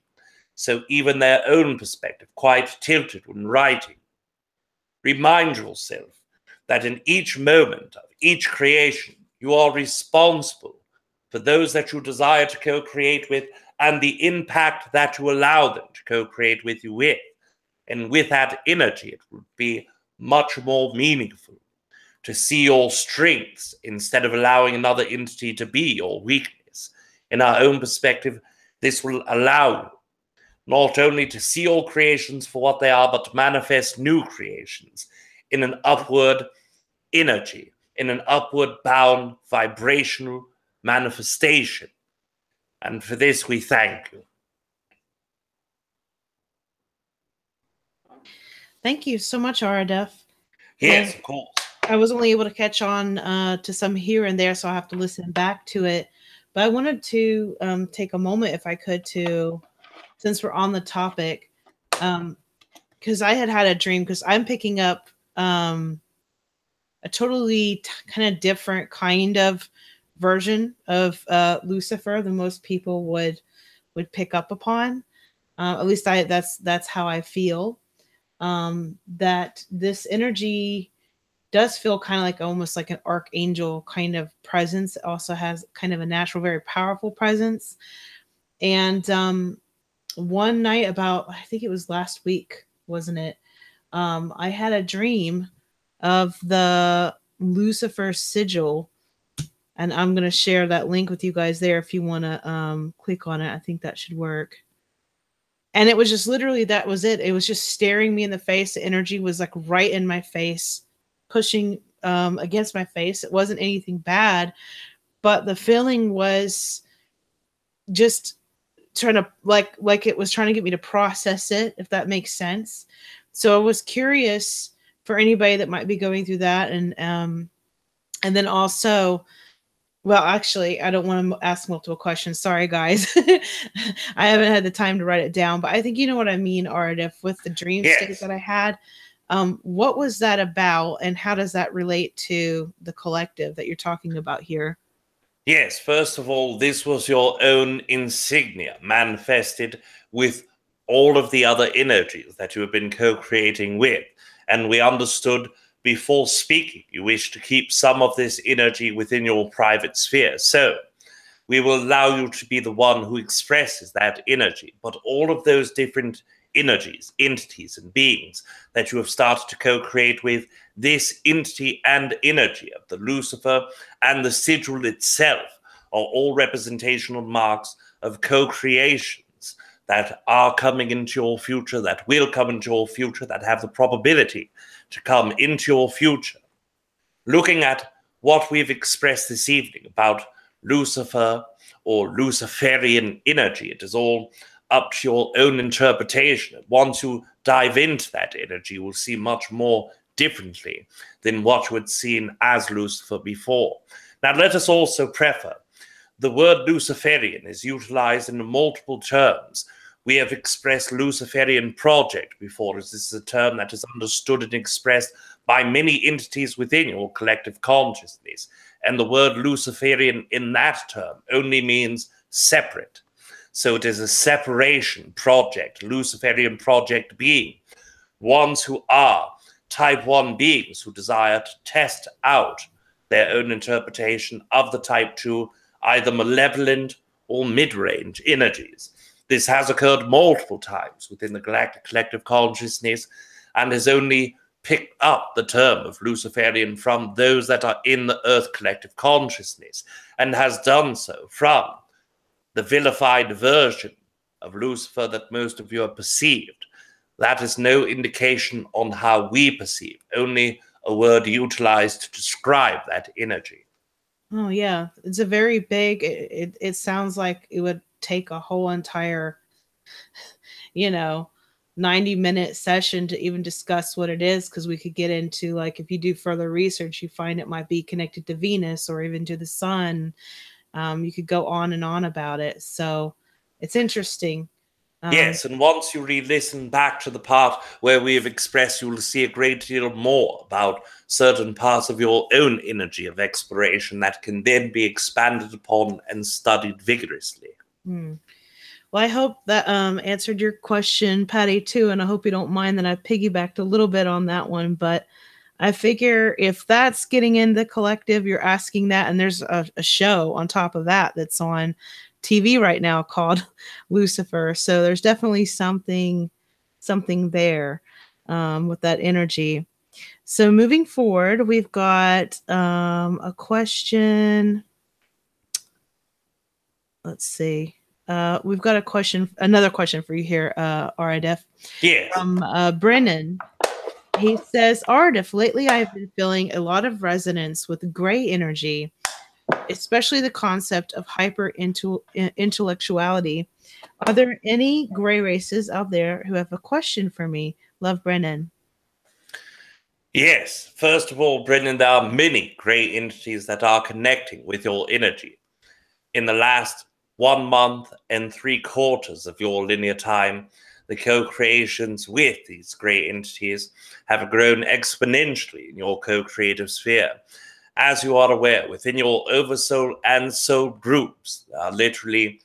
So even their own perspective quite tilted when writing. Remind yourself that in each moment of each creation, you are responsible for those that you desire to co-create with and the impact that you allow them to co-create with you with. And with that energy, it would be much more meaningful to see your strengths instead of allowing another entity to be your weakness. In our own perspective, this will allow you not only to see all creations for what they are, but to manifest new creations in an upward energy, in an upward bound vibrational manifestation. And for this, we thank you. Thank you so much, Aridif. Yes, of course. I was only able to catch on to some here and there, so I'll have to listen back to it. But I wanted to take a moment, if I could, to, since we're on the topic, because I had a dream, because I'm picking up a totally kind of different kind of version of Lucifer than most people would pick up upon. At least that's how I feel. That this energy does feel kind of like almost like an archangel kind of presence. It also has kind of a natural, very powerful presence. And one night, about, I think it was last week, wasn't it? I had a dream of the Lucifer sigil, and I'm going to share that link with you guys there if you want to click on it. I think that should work. And it was just literally, that was it. It was just staring me in the face. The energy was like right in my face, pushing against my face. It wasn't anything bad, but the feeling was just trying to like it was trying to get me to process it, if that makes sense. So I was curious for anybody that might be going through that. And then also, well, actually, I don't want to ask multiple questions. Sorry, guys. I haven't had the time to write it down, but I think you know what I mean, Aridif, with the dream state that I had. What was that about, and how does that relate to the collective that you're talking about here? Yes, first of all, this was your own insignia manifested with all of the other energies that you have been co-creating with. And we understood before speaking, you wish to keep some of this energy within your private sphere. So we will allow you to be the one who expresses that energy. But all of those different energies, entities, and beings that you have started to co-create with, this entity and energy of the Lucifer and the sigil itself are all representational marks of co-creations that are coming into your future, that will come into your future, that have the probability to come into your future. Looking at what we've expressed this evening about Lucifer or Luciferian energy, it is all up to your own interpretation. Once you dive into that energy, you will see much more differently than what you had seen as Lucifer before. Now, let us also preface, the word Luciferian is utilized in multiple terms. We have expressed Luciferian project before, as this is a term that is understood and expressed by many entities within your collective consciousness. And the word Luciferian in that term only means separate. So it is a separation project, Luciferian project being ones who are type 1 beings who desire to test out their own interpretation of the type 2, either malevolent or mid-range energies. This has occurred multiple times within the Galactic collective consciousness and has only picked up the term of Luciferian from those that are in the Earth collective consciousness, and has done so from the vilified version of Lucifer that most of you have perceived. That is no indication on how we perceive, only a word utilized to describe that energy. Oh yeah, it's a very big. It sounds like it would take a whole entire, 90-minute session to even discuss what it is, because we could get into, like, if you do further research, you find it might be connected to Venus or even to the sun. You could go on and on about it. So it's interesting. Yes, and once you re-listen back to the part where we have expressed, you will see a great deal more about certain parts of your own energy of exploration that can then be expanded upon and studied vigorously. Well, I hope that answered your question, Patty, too, and I hope you don't mind that I piggybacked a little bit on that one, but I figure if that's getting in the collective, you're asking that, and there's a show on top of that that's on TV right now called Lucifer. So there's definitely something there with that energy. So moving forward, we've got a question. Let's see. We've got another question for you here, Aridif. Yes. From Brennan. He says, Aridif, lately I've been feeling a lot of resonance with gray energy, especially the concept of intellectuality. Are there any gray races out there who have a question for me? Love, Brennan. Yes. First of all, Brennan, there are many gray entities that are connecting with your energy. In the last 1 month and 3/4 of your linear time, the co-creations with these gray entities have grown exponentially in your co-creative sphere. As you are aware, within your oversoul and soul groups, there are literally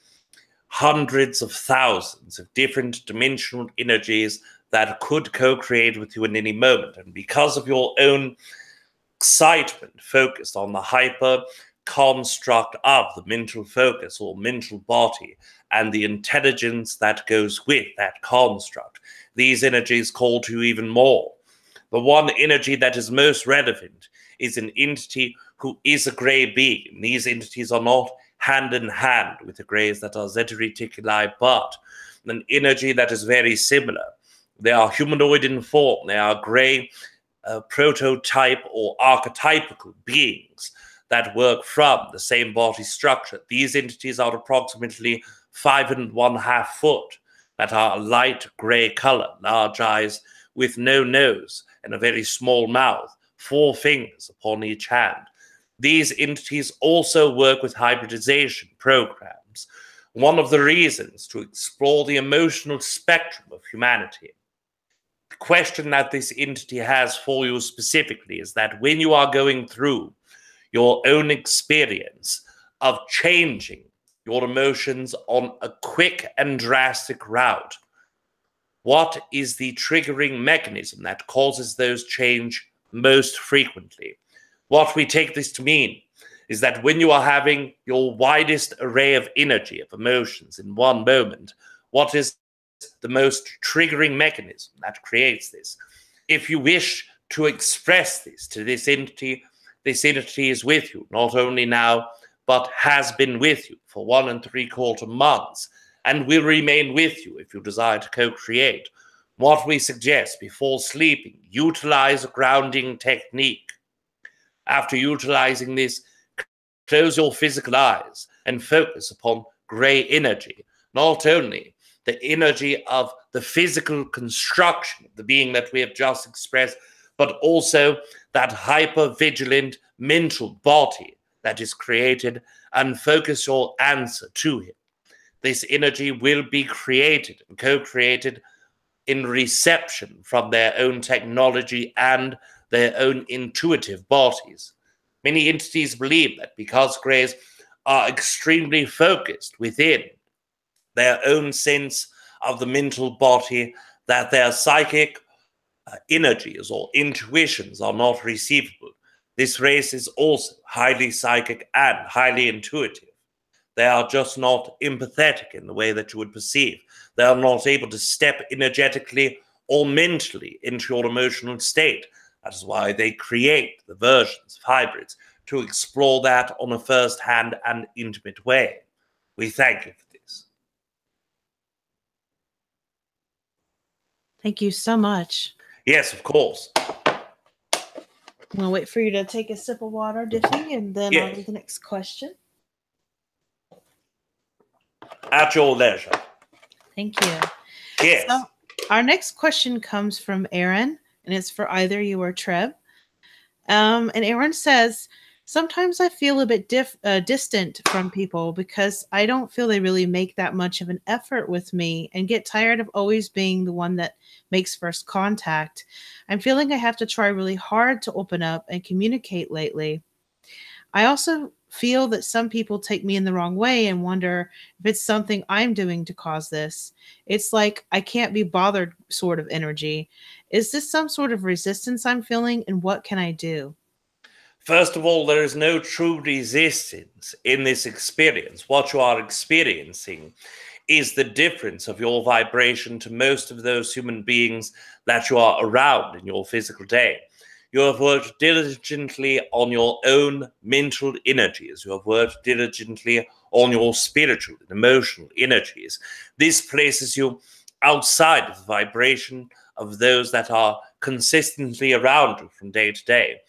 hundreds of thousands of different dimensional energies that could co-create with you in any moment. And because of your own excitement focused on the hyper construct of the mental focus or mental body and the intelligence that goes with that construct, these energies call to you even more. The one energy that is most relevant is an entity who is a gray being. These entities are not hand in hand with the grays that are Zeta Reticuli, but an energy that is very similar. They are humanoid in form. They are gray prototype or archetypical beings that work from the same body structure. These entities are approximately 5½ foot, that are a light gray color, large eyes with no nose and a very small mouth, 4 fingers upon each hand. These entities also work with hybridization programs. One of the reasons to explore the emotional spectrum of humanity. The question that this entity has for you specifically is that when you are going through your own experience, of changing your emotions on a quick and drastic route? What is the triggering mechanism that causes those change most frequently? What we take this to mean is that when you are having your widest array of energy, of emotions in one moment, what is the most triggering mechanism that creates this? If you wish to express this to this entity is with you, not only now, but has been with you for 1 3/4 months, and will remain with you if you desire to co-create. What we suggest before sleeping, utilize a grounding technique. After utilizing this, close your physical eyes and focus upon gray energy, not only the energy of the physical construction of the being that we have just expressed, but also that hyper-vigilant mental body that is created, and focus your answer to him. This energy will be created and co-created in reception from their own technology and their own intuitive bodies. Many entities believe that because grays are extremely focused within their own sense of the mental body, that their psychic energies or intuitions are not receivable. This race is also highly psychic and highly intuitive. They are just not empathetic in the way that you would perceive. They are not able to step energetically or mentally into your emotional state. That is why they create the versions of hybrids, to explore that on a first-hand and intimate way. We thank you for this. Thank you so much. Yes, of course. I'm going to wait for you to take a sip of water, Diffie, and then I'll do the next question. At your leisure. Thank you. Yes. So our next question comes from Aaron, and it's for either you or Treb. And Aaron says, sometimes I feel a bit distant from people because I don't feel they really make that much of an effort with me, and get tired of always being the one that makes first contact. I'm feeling I have to try really hard to open up and communicate lately. I also feel that some people take me in the wrong way and wonder if it's something I'm doing to cause this. It's like I can't be bothered sort of energy. Is this some sort of resistance I'm feeling, and what can I do? First of all, there is no true resistance in this experience. What you are experiencing is the difference of your vibration to most of those human beings that you are around in your physical day. You have worked diligently on your own mental energies. You have worked diligently on your spiritual and emotional energies. This places you outside of the vibration of those that are consistently around you from day to day.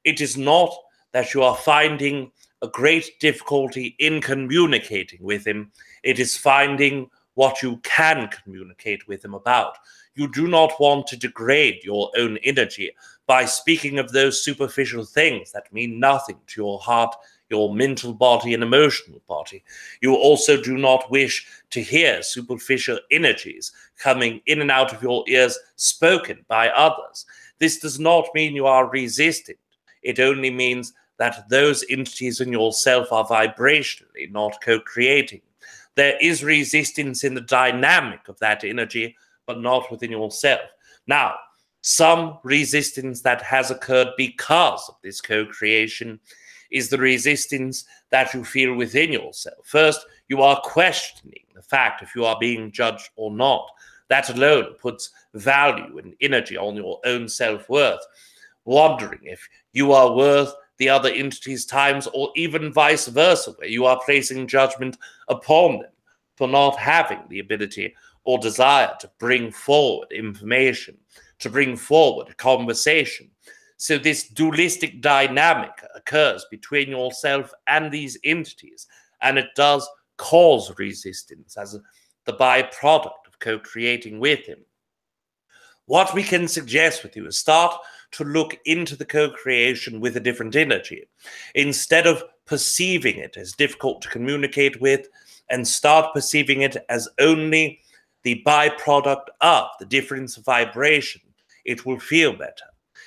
It is not that you are finding a great difficulty in communicating with him. It is finding what you can communicate with him about. You do not want to degrade your own energy by speaking of those superficial things that mean nothing to your heart, your mental body, and emotional body. You also do not wish to hear superficial energies coming in and out of your ears spoken by others. This does not mean you are resistant. It only means that those entities in yourself are vibrationally not co-creating. There is resistance in the dynamic of that energy, but not within yourself. Now, some resistance that has occurred because of this co-creation is the resistance that you feel within yourself. First, you are questioning the fact if you are being judged or not. That alone puts value and energy on your own self-worth, wondering if you are worth the other entity's times, or even vice versa, where you are placing judgment upon them for not having the ability or desire to bring forward information, to bring forward a conversation. So this dualistic dynamic occurs between yourself and these entities, and it does cause resistance as the byproduct of co-creating with him. What we can suggest with you is start to look into the co-creation with a different energy. Instead of perceiving it as difficult to communicate with, and start perceiving it as only the byproduct of the difference of vibration, it will feel better.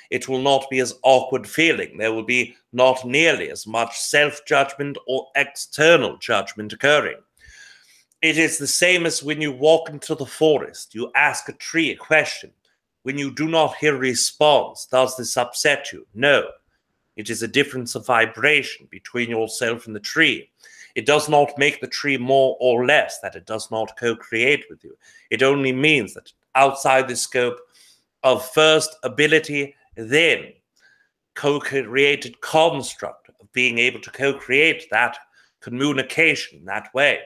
It will not be as awkward feeling. There will be not nearly as much self-judgment or external judgment occurring. It is the same as when you walk into the forest. You ask a tree a question. When you do not hear a response, does this upset you? No. It is a difference of vibration between yourself and the tree. It does not make the tree more or less that it does not co-create with you. It only means that outside the scope of first ability, then co-created construct of being able to co-create that communication that way.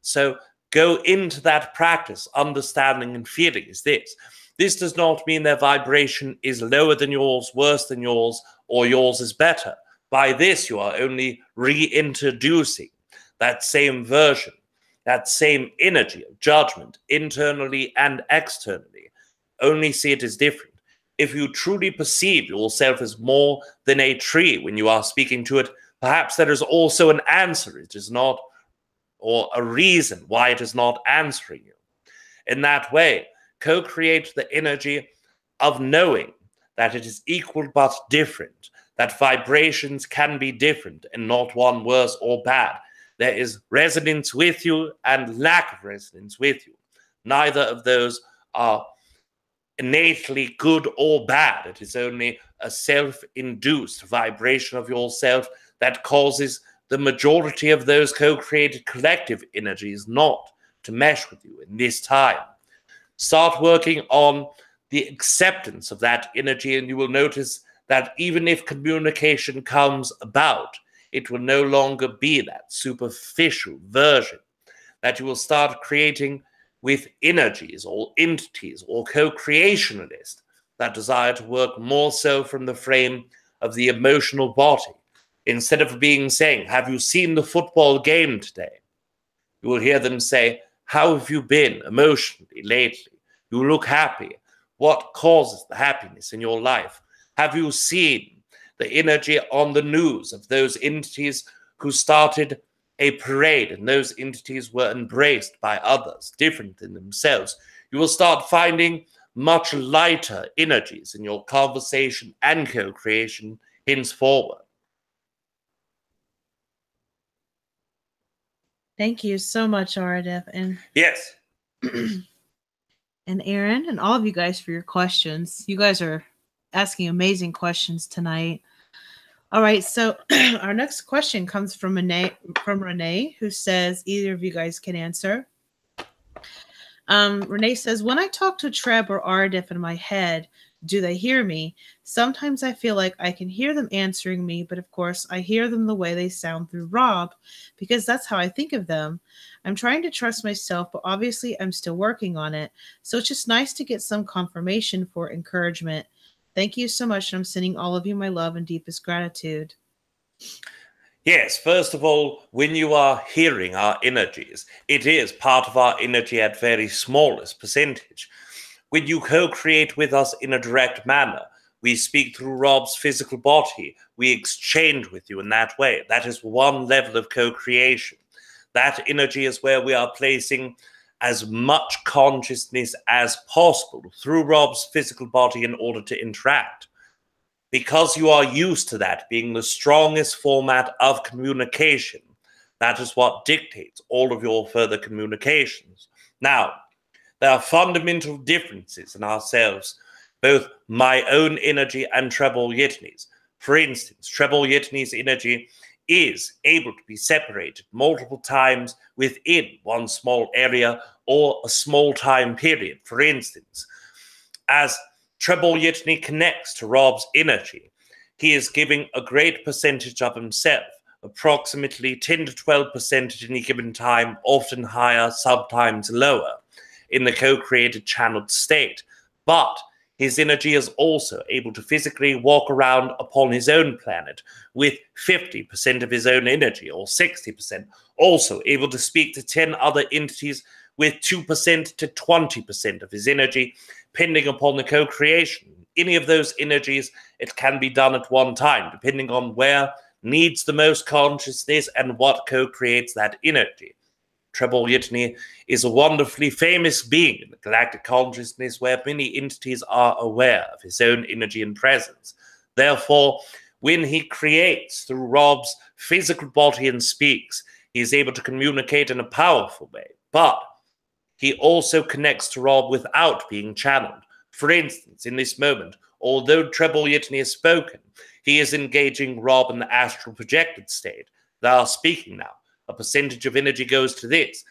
So go into that practice, understanding and feeling is this. This does not mean their vibration is lower than yours, worse than yours, or yours is better. By this, you are only reintroducing that same version, that same energy of judgment, internally and externally. Only see it as different. If you truly perceive yourself as more than a tree when you are speaking to it, perhaps there is also an answer. It is not, or a reason why it is not answering you. In that way, co-create the energy of knowing that it is equal but different, that vibrations can be different and not one worse or bad. There is resonance with you and lack of resonance with you. Neither of those are innately good or bad. It is only a self-induced vibration of yourself that causes the majority of those co-created collective energies not to mesh with you in this time. Start working on the acceptance of that energy, and you will notice that even if communication comes about, it will no longer be that superficial version, that you will start creating with energies or entities or co-creationalists that desire to work more so from the frame of the emotional body. Instead of saying, have you seen the football game today? You will hear them say, how have you been emotionally lately? You look happy. What causes the happiness in your life? Have you seen the energy on the news of those entities who started a parade and those entities were embraced by others, different than themselves? You will start finding much lighter energies in your conversation and co-creation henceforward. Thank you so much, Aridif. And yes. And Aaron and all of you guys for your questions. You guys are asking amazing questions tonight. All right, so our next question comes from Renee, who says either of you guys can answer. Renee says, when I talk to Treb or Aridif in my head, do they hear me? Sometimes I feel like I can hear them answering me, but of course I hear them the way they sound through Rob, because that's how I think of them. I'm trying to trust myself, but obviously I'm still working on it. So it's just nice to get some confirmation for encouragement. Thank you so much, and I'm sending all of you my love and deepest gratitude. Yes, first of all, when you are hearing our energies, it is part of our energy at very smallest percentage. When you co-create with us in a direct manner, we speak through Rob's physical body, we exchange with you in that way. That is one level of co-creation. That energy is where we are placing as much consciousness as possible through Rob's physical body in order to interact. Because you are used to that being the strongest format of communication, that is what dictates all of your further communications. Now, there are fundamental differences in ourselves, both my own energy and Treb Bor Yit NE's. For instance, Treb Bor Yit NE's energy is able to be separated multiple times within one small area or a small time period. For instance, as Treb Bor Yit NE connects to Rob's energy, he is giving a great percentage of himself, approximately 10 to 12% at any given time, often higher, sometimes lower, in the co-created channeled state. But his energy is also able to physically walk around upon his own planet with 50% of his own energy, or 60%, also able to speak to 10 other entities with 2% to 20% of his energy, depending upon the co-creation. Any of those energies, it can be done at one time, depending on where needs the most consciousness and what co-creates that energy. Treb Bor Yit NE is a wonderfully famous being in the galactic consciousness where many entities are aware of his own energy and presence. Therefore, when he creates through Rob's physical body and speaks, he is able to communicate in a powerful way. But he also connects to Rob without being channeled. For instance, in this moment, although Treb Bor Yit NE has spoken, he is engaging Rob in the astral projected state. They are speaking now. A percentage of energy goes to this.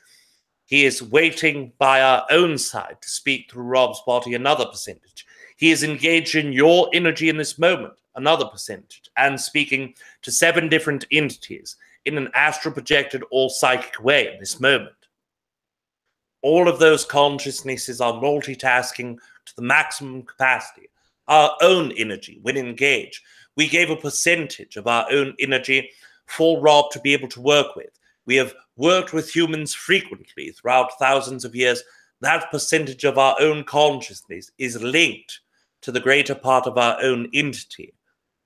He is waiting by our own side to speak through Rob's body, another percentage. He is engaged in your energy in this moment, another percentage, and speaking to 7 different entities in an astral projected or psychic way in this moment. All of those consciousnesses are multitasking to the maximum capacity. Our own energy, when engaged, we gave a percentage of our own energy for Rob to be able to work with. We have worked with humans frequently throughout thousands of years. That percentage of our own consciousness is linked to the greater part of our own entity,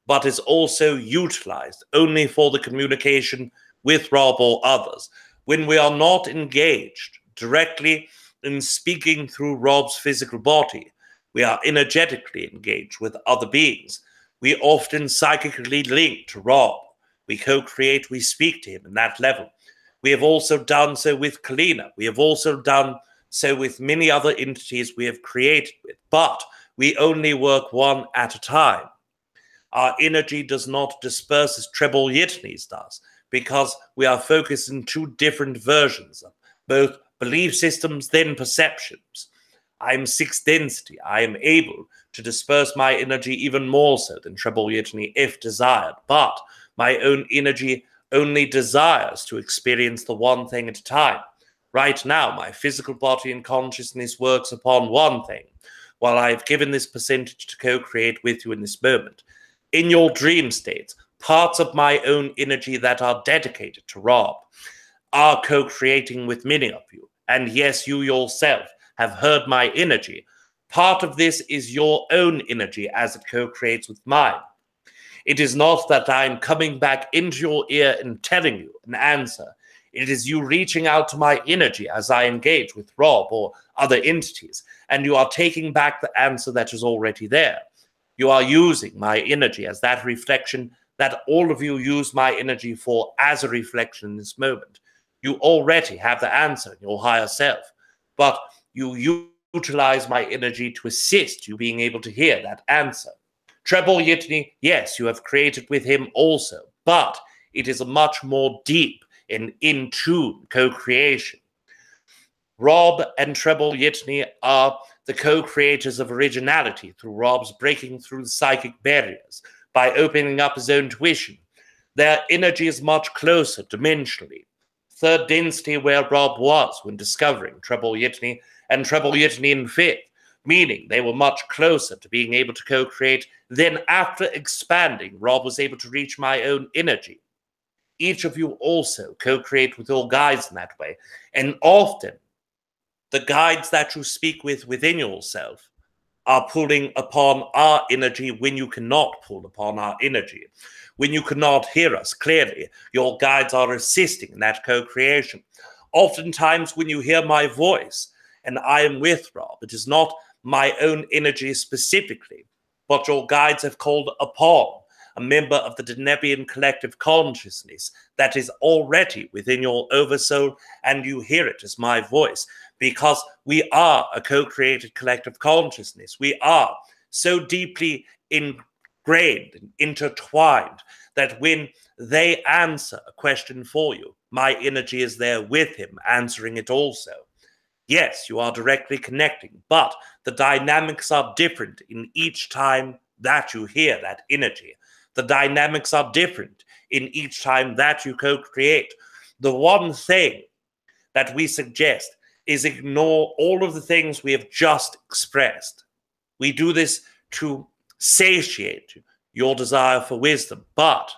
but is also utilized only for the communication with Rob or others. When we are not engaged directly in speaking through Rob's physical body, we are energetically engaged with other beings. We often psychically link to Rob. We co-create, we speak to him in that level. We have also done so with Kalina. We have also done so with many other entities we have created with, but we only work one at a time. Our energy does not disperse as Treb Bor Yit NE's does, because we are focused in 2 different versions of both belief systems, then perceptions. I am 6th density. I am able to disperse my energy even more so than Treb Bor Yit NE if desired, but my own energy only desires to experience the one thing at a time. Right now, my physical body and consciousness works upon one thing, while I have given this percentage to co-create with you in this moment. In your dream states, parts of my own energy that are dedicated to Rob are co-creating with many of you. And yes, you yourself have heard my energy. Part of this is your own energy as it co-creates with mine. It is not that I am coming back into your ear and telling you an answer. It is you reaching out to my energy as I engage with Rob or other entities, and you are taking back the answer that is already there. You are using my energy as that reflection that all of you use my energy for as a reflection in this moment. You already have the answer in your higher self, but you utilize my energy to assist you being able to hear that answer. Treb Bor Yit NE, yes, you have created with him also, but it is a much more deep and in-tune co-creation. Rob and Treb Bor Yit NE are the co-creators of originality through Rob's breaking through the psychic barriers by opening up his own tuition. Their energy is much closer dimensionally. 3rd density where Rob was when discovering Treb Bor Yit NE, and Treb Bor Yit NE in 5th, meaning they were much closer to being able to co-create. Then after expanding, Rob was able to reach my own energy. Each of you also co-create with your guides in that way. And often, the guides that you speak with within yourself are pulling upon our energy when you cannot pull upon our energy. When you cannot hear us clearly, your guides are assisting in that co-creation. Oftentimes, when you hear my voice and I am with Rob, it is not my own energy specifically, but your guides have called upon a member of the Denebian collective consciousness that is already within your oversoul, and you hear it as my voice, because we are a co-created collective consciousness. We are so deeply ingrained and intertwined that when they answer a question for you, my energy is there with him, answering it also. Yes, you are directly connecting, but the dynamics are different in each time that you hear that energy. The dynamics are different in each time that you co-create. The one thing that we suggest is ignore all of the things we have just expressed. We do this to satiate your desire for wisdom, but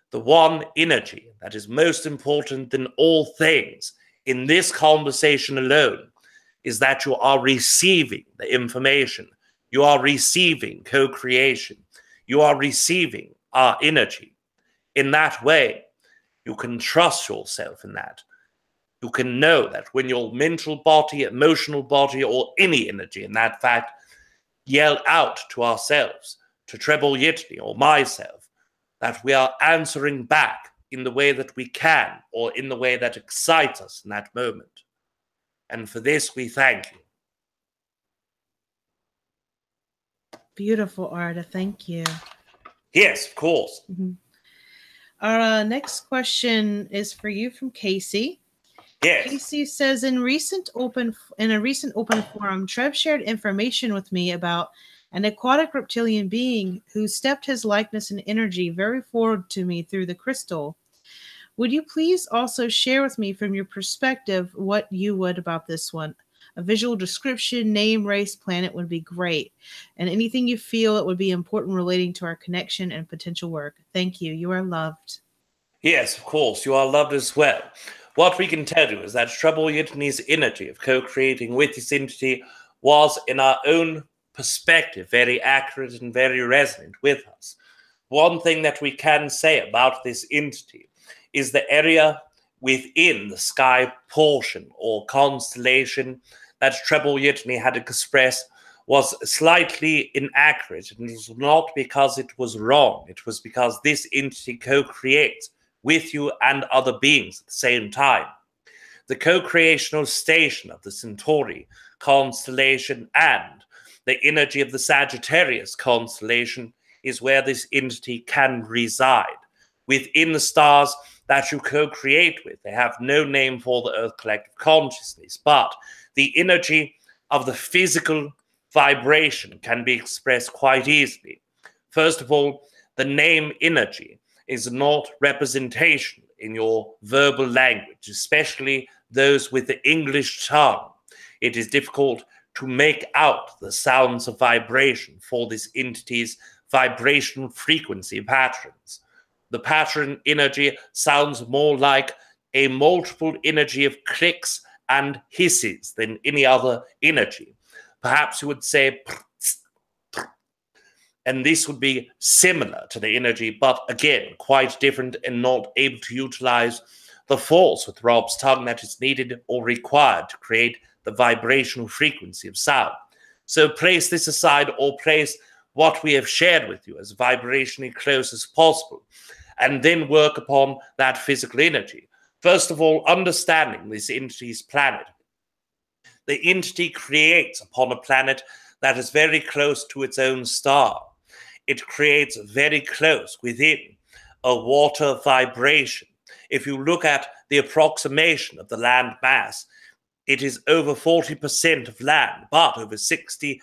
the one energy that is most important than all things in this conversation alone is that you are receiving the information. You are receiving co-creation. You are receiving our energy. In that way, you can trust yourself in that. You can know that when your mental body, emotional body, or any energy, in that fact, yell out to ourselves, to Treb Bor Yit NE or myself, that we are answering back in the way that we can, or in the way that excites us in that moment. And for this, we thank you. Beautiful, Arda. Thank you. Yes, of course. Mm-hmm. Our next question is for you from Casey. Yes. Casey says, in a recent open forum, Treb shared information with me about an aquatic reptilian being who stepped his likeness and energy very forward to me through the crystal. Would you please also share with me from your perspective what you would about this one? A visual description, name, race, planet would be great. And anything you feel it would be important relating to our connection and potential work. Thank you. You are loved. Yes, of course. You are loved as well. What we can tell you is that Treb Bor Yit NE's energy of co-creating with this entity was, in our own perspective, very accurate and very resonant with us. One thing that we can say about this entity is the area within the sky portion or constellation that Treb Bor Yit NE had expressed was slightly inaccurate, and it was not because it was wrong. It was because this entity co-creates with you and other beings at the same time. The co-creational station of the Centauri constellation and the energy of the Sagittarius constellation is where this entity can reside. Within the stars that you co-create with, they have no name for the Earth collective consciousness, but the energy of the physical vibration can be expressed quite easily. First of all, the name energy is not representation in your verbal language, especially those with the English tongue. It is difficult to make out the sounds of vibration for this entity's vibrational frequency patterns. The pattern energy sounds more like a multiple energy of clicks and hisses than any other energy. Perhaps you would say, and this would be similar to the energy, but again, quite different and not able to utilize the force with Rob's tongue that is needed or required to create the vibrational frequency of sound. So place this aside, or place what we have shared with you as vibrationally close as possible, and then work upon that physical energy. First of all, understanding this entity's planet. The entity creates upon a planet that is very close to its own star. It creates very close within a water vibration. If you look at the approximation of the land mass, it is over 40% of land, but over 62%,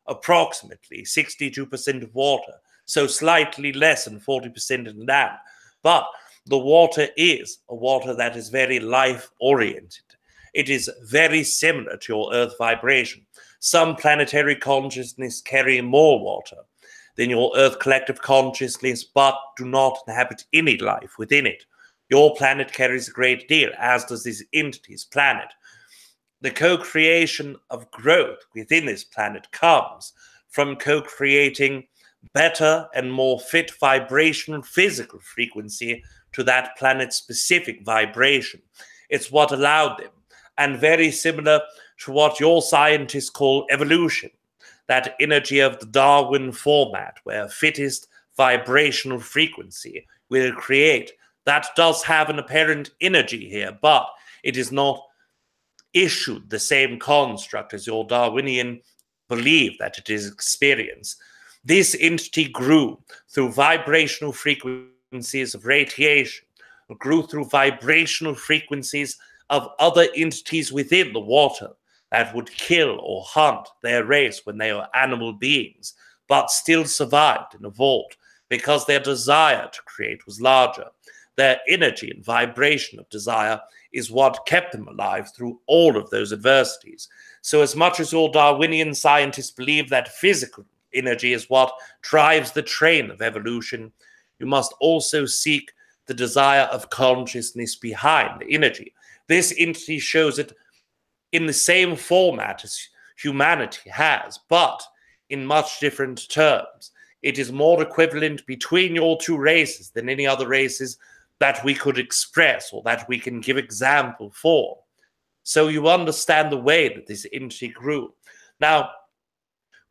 approximately 62% of water. So slightly less than 40% in land. But the water is a water that is very life-oriented. It is very similar to your Earth vibration. Some planetary consciousness carry more water than your Earth collective consciousness, but do not inhabit any life within it. Your planet carries a great deal, as does this entity's planet. The co-creation of growth within this planet comes from co-creating better and more fit vibrational physical frequency to that planet's specific vibration. It's what allowed them, and very similar to what your scientists call evolution, that energy of the Darwin format, where fittest vibrational frequency will create. That does have an apparent energy here, but it is not issued the same construct as your Darwinian belief that it is experienced. This entity grew through vibrational frequencies of radiation, grew through vibrational frequencies of other entities within the water that would kill or hunt their race when they were animal beings, but still survived and evolved because their desire to create was larger. Their energy and vibration of desire is what kept them alive through all of those adversities. So as much as your Darwinian scientists believe that physical energy is what drives the train of evolution, you must also seek the desire of consciousness behind the energy. This entity shows it in the same format as humanity has, but in much different terms. It is more equivalent between your two races than any other races, that we could express or that we can give example for. So you understand the way that this entity grew. Now,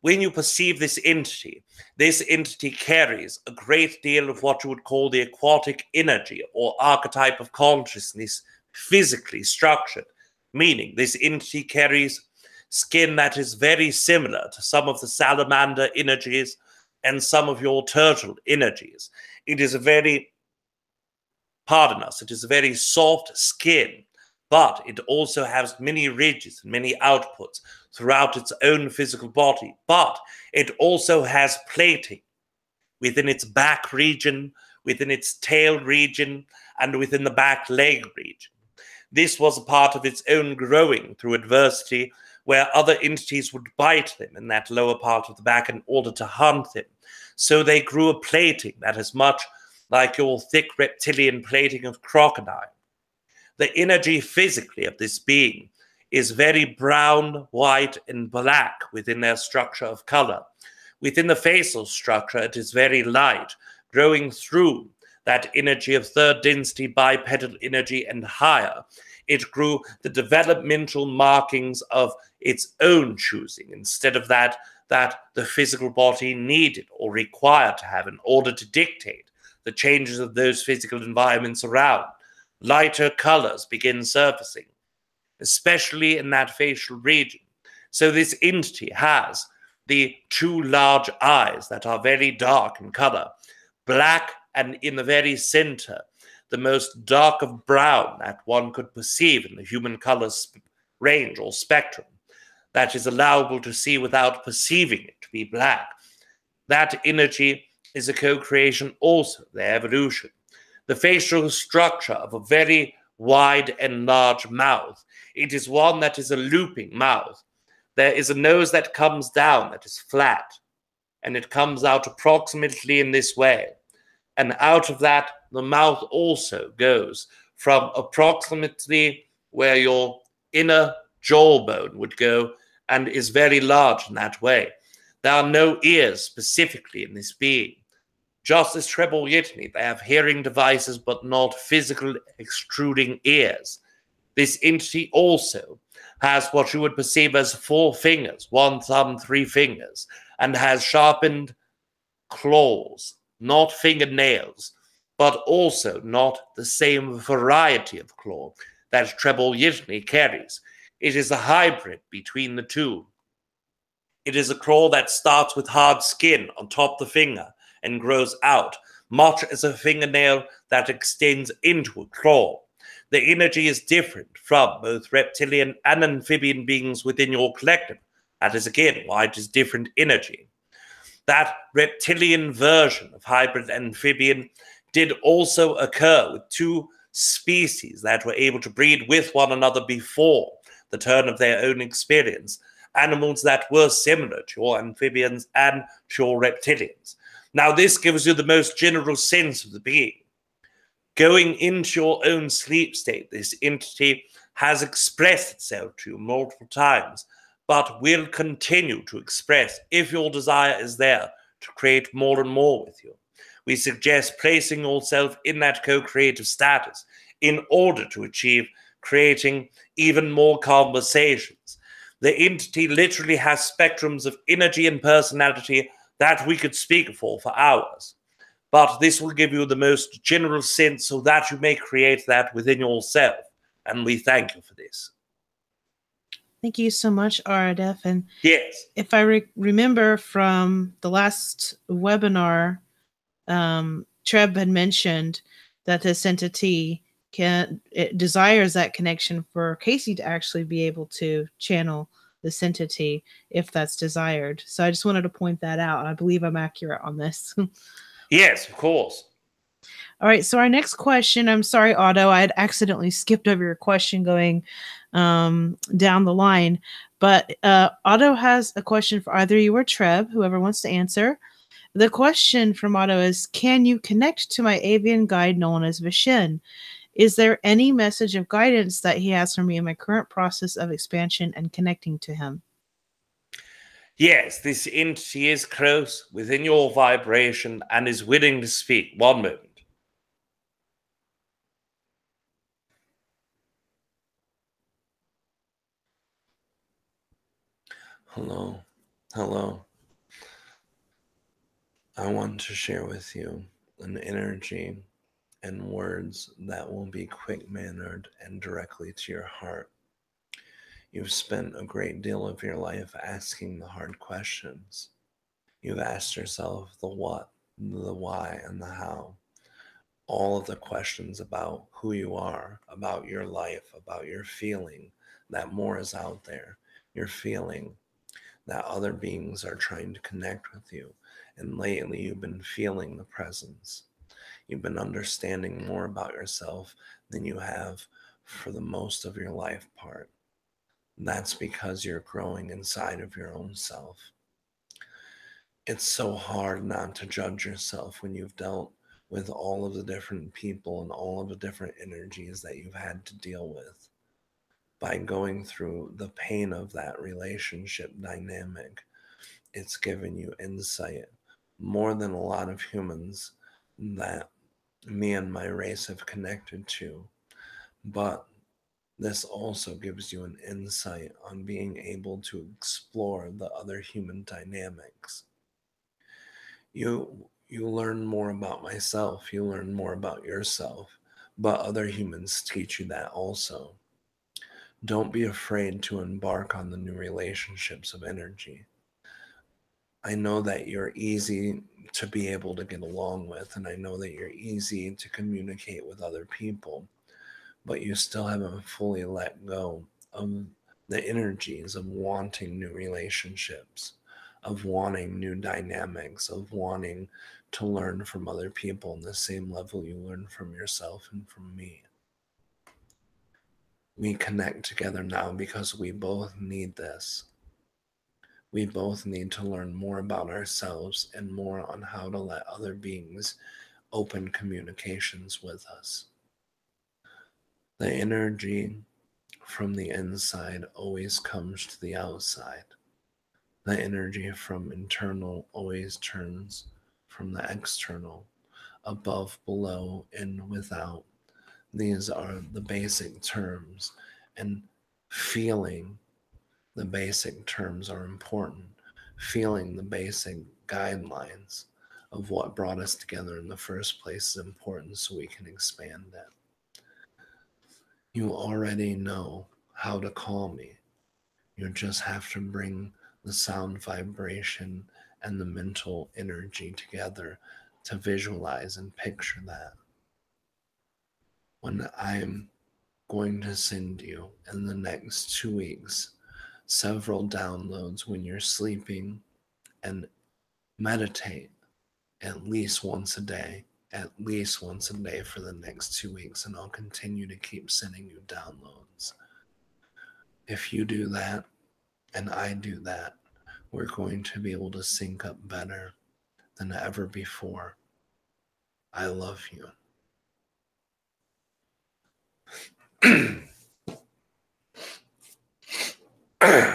when you perceive this entity carries a great deal of what you would call the aquatic energy or archetype of consciousness, physically structured, meaning this entity carries skin that is very similar to some of the salamander energies and some of your turtle energies. It is a very, pardon us, it is a very soft skin, but it also has many ridges and many outputs throughout its own physical body. But it also has plating within its back region, within its tail region, and within the back leg region. This was a part of its own growing through adversity, where other entities would bite them in that lower part of the back in order to hunt them. So they grew a plating that is much like your thick reptilian plating of crocodile. The energy physically of this being is very brown, white, and black within their structure of color. Within the facial structure, it is very light, growing through that energy of third density bipedal energy and higher. It grew the developmental markings of its own choosing instead of that the physical body needed or required to have in order to dictate the changes of those physical environments around. Lighter colors begin surfacing, especially in that facial region. So this entity has the two large eyes that are very dark in color, black, and in the very center, the most dark of brown that one could perceive in the human color range or spectrum, that is allowable to see without perceiving it to be black. That energy is a co-creation also, their evolution. The facial structure of a very wide and large mouth. It is one that is a looping mouth. There is a nose that comes down that is flat, and it comes out approximately in this way. And out of that, the mouth also goes from approximately where your inner jawbone would go and is very large in that way. There are no ears specifically in this being. Just as Treb Bor Yit NE, they have hearing devices but not physical extruding ears. This entity also has what you would perceive as 4 fingers, 1 thumb, 3 fingers, and has sharpened claws, not fingernails, but also not the same variety of claw that Treb Bor Yit NE carries. It is a hybrid between the two. It is a claw that starts with hard skin on top of the finger and grows out, much as a fingernail that extends into a claw. The energy is different from both reptilian and amphibian beings within your collective. That is again why it is different energy. That reptilian version of hybrid amphibian did also occur with 2 species that were able to breed with one another before the turn of their own experience, animals that were similar to your amphibians and to your reptilians. Now, this gives you the most general sense of the being. Going into your own sleep state, this entity has expressed itself to you multiple times, but will continue to express if your desire is there to create more and more with you. We suggest placing yourself in that co-creative status in order to achieve creating even more conversations. The entity literally has spectrums of energy and personality that we could speak for hours. But this will give you the most general sense so that you may create that within yourself. And we thank you for this. Thank you so much, Aridif. And yes, if I remember from the last webinar, Treb had mentioned that this entity desires that connection for Casey to actually be able to channel this entity if that's desired. So I just wanted to point that out. I believe I'm accurate on this. Yes, of course. All right. So our next question, I'm sorry, Otto, I had accidentally skipped over your question going down the line, but Otto has a question for either you or Treb, whoever wants to answer. The question from Otto is, can you connect to my avian guide known as Vashta? Is there any message of guidance that he has for me in my current process of expansion and connecting to him? Yes, this entity is close within your vibration and is willing to speak. One moment. Hello. Hello. I want to share with you an energy and words that will be quick-mannered and directly to your heart. You've spent a great deal of your life asking the hard questions. You've asked yourself the what, the why, and the how. All of the questions about who you are, about your life, about your feeling that more is out there. You're feeling that other beings are trying to connect with you. And lately you've been feeling the presence. You've been understanding more about yourself than you have for the most of your life part. That's because you're growing inside of your own self. It's so hard not to judge yourself when you've dealt with all of the different people and all of the different energies that you've had to deal with. By going through the pain of that relationship dynamic, it's given you insight more than a lot of humans that me and my race have connected to. But this also gives you an insight on being able to explore the other human dynamics. You learn more about myself, you learn more about yourself, but other humans teach you that also. Don't be afraid to embark on the new relationships of energy. I know that you're easy to be able to get along with, and I know that you're easy to communicate with other people, but you still haven't fully let go of the energies of wanting new relationships, of wanting new dynamics, of wanting to learn from other people on the same level you learn from yourself and from me. We connect together now because we both need this. We both need to learn more about ourselves and more on how to let other beings open communications with us. The energy from the inside always comes to the outside. The energy from internal always turns from the external, above, below, in, without. These are the basic terms, and feeling the basic terms are important. Feeling the basic guidelines of what brought us together in the first place is important so we can expand it. You already know how to call me. You just have to bring the sound vibration and the mental energy together to visualize and picture that. When I'm going to send you in the next 2 weeks several downloads when you're sleeping, and meditate at least once a day for the next 2 weeks, and I'll continue to keep sending you downloads. If you do that and I do that, we're going to be able to sync up better than ever before. I love you.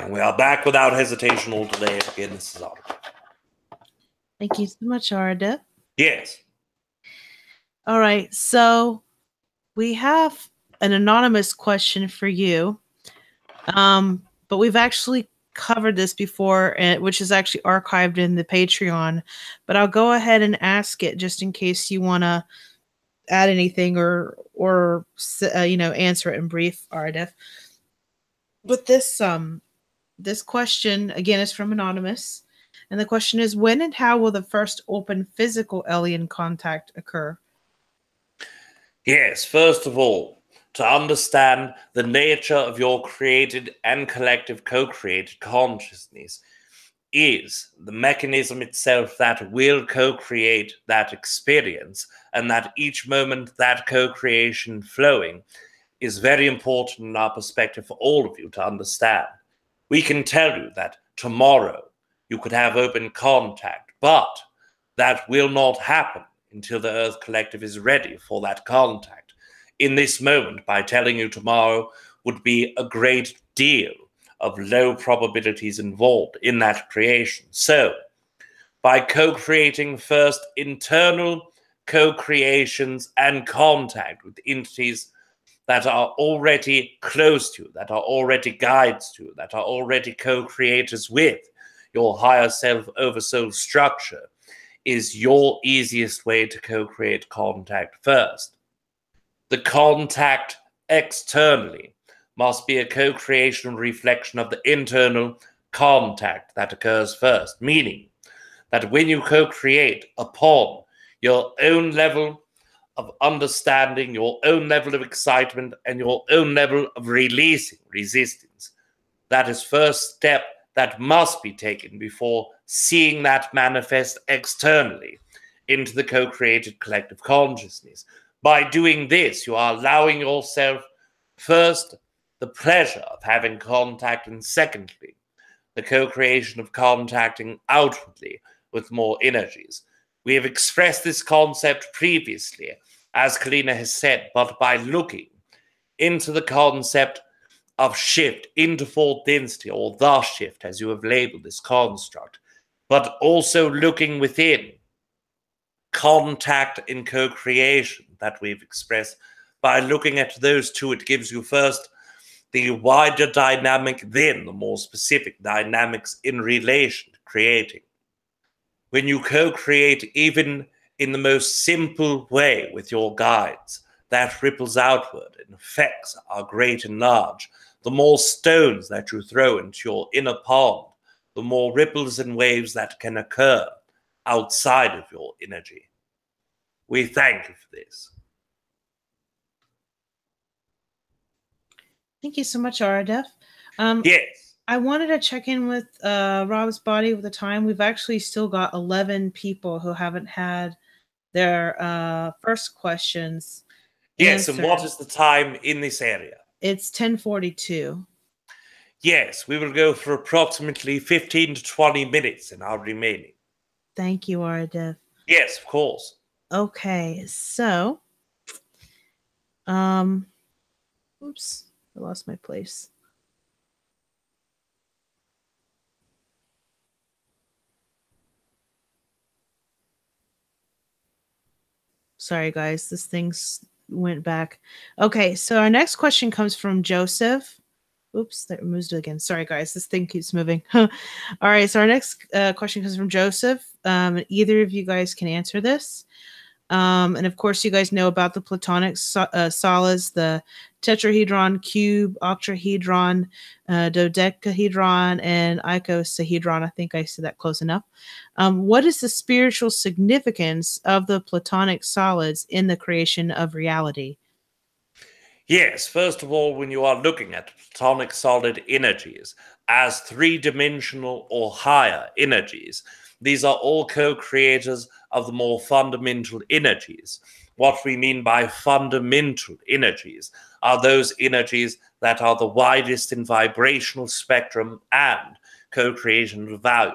We are back without hesitation all today. Again, this is Aridif. Thank you so much, Aridif. Yes. All right, so we have an anonymous question for you, but we've actually covered this before, which is actually archived in the Patreon. But I'll go ahead and ask it just in case you want to add anything or answer it in brief, Aridif. But this question again is from anonymous, and the question is: when and how will the first open physical alien contact occur? Yes, first of all, to understand the nature of your created and collective co-created consciousness is the mechanism itself that will co-create that experience, and that each moment that co-creation flowing is very important in our perspective for all of you to understand. We can tell you that tomorrow you could have open contact, but that will not happen until the Earth Collective is ready for that contact. In this moment, by telling you tomorrow would be a great deal of low probabilities involved in that creation. So, by co-creating first internal co-creations and contact with entities that are already close to you, that are already guides to you, that are already co-creators with your higher self oversoul structure, is your easiest way to co-create contact first. The contact externally must be a co-creation reflection of the internal contact that occurs first, meaning that when you co-create upon your own level of understanding, your own level of excitement, and your own level of releasing resistance, that is first step that must be taken before seeing that manifest externally into the co-created collective consciousness. By doing this, you are allowing yourself, first, the pleasure of having contact, and secondly, the co-creation of contacting outwardly with more energies. We have expressed this concept previously, as Kalina has said, but by looking into the concept of shift into fourth density, or the shift, as you have labeled this construct, but also looking within contact in co-creation that we've expressed. By looking at those two, it gives you first the wider dynamic, then the more specific dynamics in relation to creating. When you co-create even in the most simple way with your guides, that ripples outward and effects are great and large. The more stones that you throw into your inner pond, the more ripples and waves that can occur outside of your energy. We thank you for this. Thank you so much, Aridif. Yes. I wanted to check in with Rob's body with the time. We've actually still got 11 people who haven't had their first questions Yes, answered. and what is the time in this area? It's 10:42. Yes, we will go for approximately 15 to 20 minutes in our remaining. Thank you, Aridif. Yes, of course. Okay, so, oops, I lost my place. Sorry, guys, this thing's went back. Okay, so our next question comes from Joseph. Oops, that moved it again. Sorry, guys, this thing keeps moving. All right, so our next question comes from Joseph. Either of you guys can answer this. And of course, you guys know about the Platonic solids, the tetrahedron, cube, octahedron, dodecahedron, and icosahedron. I think I said that close enough. What is the spiritual significance of the Platonic solids in the creation of reality? Yes, first of all, when you are looking at Platonic solid energies as three-dimensional or higher energies, these are all co-creators of the more fundamental energies. What we mean by fundamental energies are those energies that are the widest in vibrational spectrum and co-creation of value.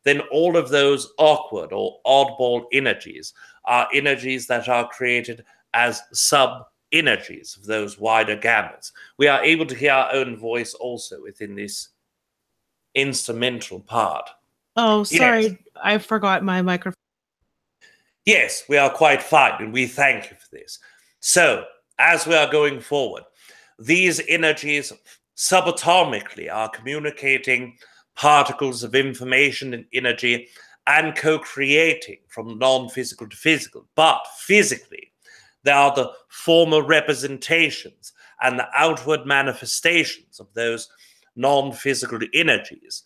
Then all of those awkward or oddball energies are energies that are created as sub-energies of those wider gamuts. We are able to hear our own voice also within this instrumental part. Oh, sorry, Yes. I forgot my microphone. Yes, we are quite fine, and we thank you for this. So, as we are going forward, these energies subatomically are communicating particles of information and energy and co-creating from non-physical to physical. But physically, they are the former representations and the outward manifestations of those non-physical energies.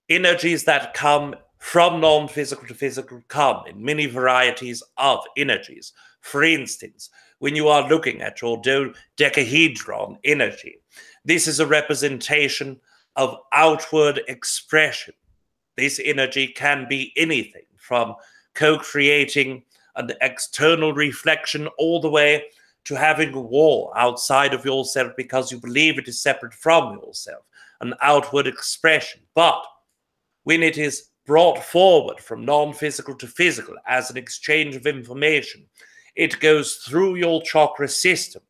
Energies that come from non-physical to physical come in many varieties of energies. For instance, when you are looking at your dodecahedron energy, this is a representation of outward expression. This energy can be anything from co-creating an external reflection all the way to having a war outside of yourself because you believe it is separate from yourself, an outward expression. But when it is brought forward from non-physical to physical as an exchange of information, it goes through your chakra system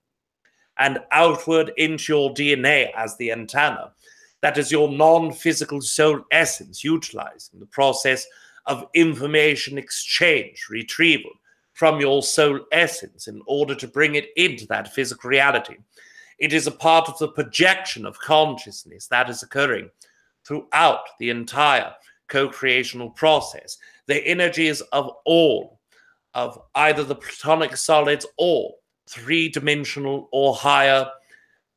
and outward into your DNA as the antenna. That is your non-physical soul essence utilizing the process of information exchange, retrieval, from your soul essence in order to bring it into that physical reality. It is a part of the projection of consciousness that is occurring throughout the entire co-creational process. The energies of all of either the platonic solids or three-dimensional or higher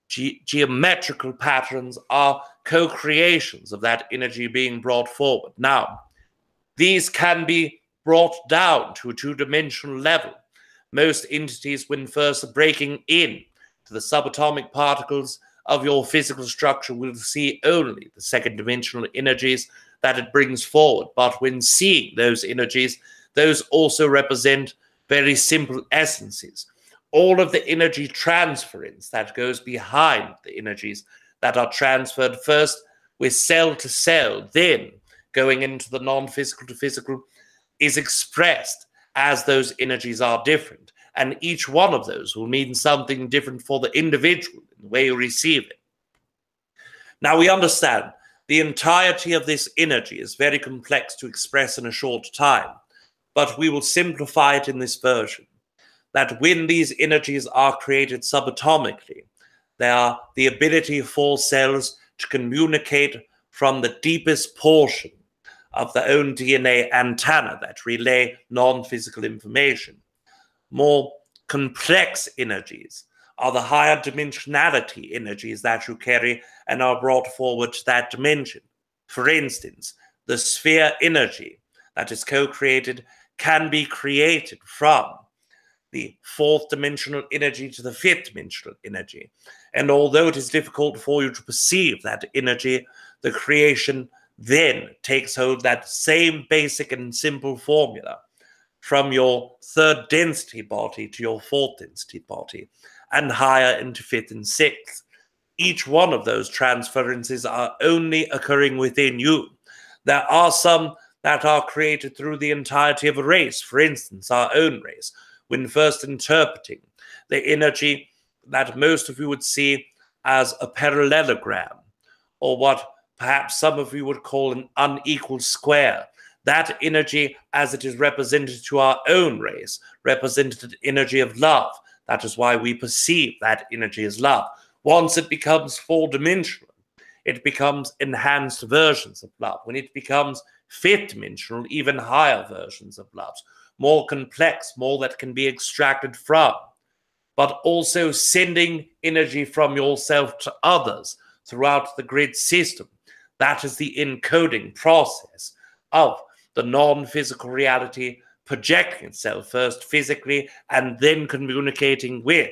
geometrical patterns are co-creations of that energy being brought forward. Now, these can be brought down to a two-dimensional level. Most entities, when first breaking in to the subatomic particles of your physical structure, will see only the second-dimensional energies that it brings forward. But when seeing those energies, those also represent very simple essences. All of the energy transference that goes behind the energies that are transferred first with cell to cell, then going into the non-physical to physical, is expressed as those energies are different. And each one of those will mean something different for the individual in the way you receive it. Now we understand the entirety of this energy is very complex to express in a short time, but we will simplify it in this version. That when these energies are created subatomically, they are the ability for cells to communicate from the deepest portion of their own DNA antenna that relay non-physical information. More complex energies are the higher dimensionality energies that you carry and are brought forward to that dimension. For instance, the sphere energy that is co-created can be created from the fourth dimensional energy to the fifth dimensional energy. And although it is difficult for you to perceive that energy, the creation then takes hold that same basic and simple formula from your third density body to your fourth density body, and higher into fifth and sixth. Each one of those transferences are only occurring within you. There are some that are created through the entirety of a race, for instance, our own race. When first interpreting the energy that most of you would see as a parallelogram, or what perhaps some of you would call an unequal square, that energy, as it is represented to our own race, represented energy of love. That is why we perceive that energy as love. Once it becomes four-dimensional, it becomes enhanced versions of love. When it becomes fifth-dimensional, even higher versions of love. More complex, more that can be extracted from, but also sending energy from yourself to others throughout the grid system. That is the encoding process of the non-physical reality projecting itself first physically and then communicating with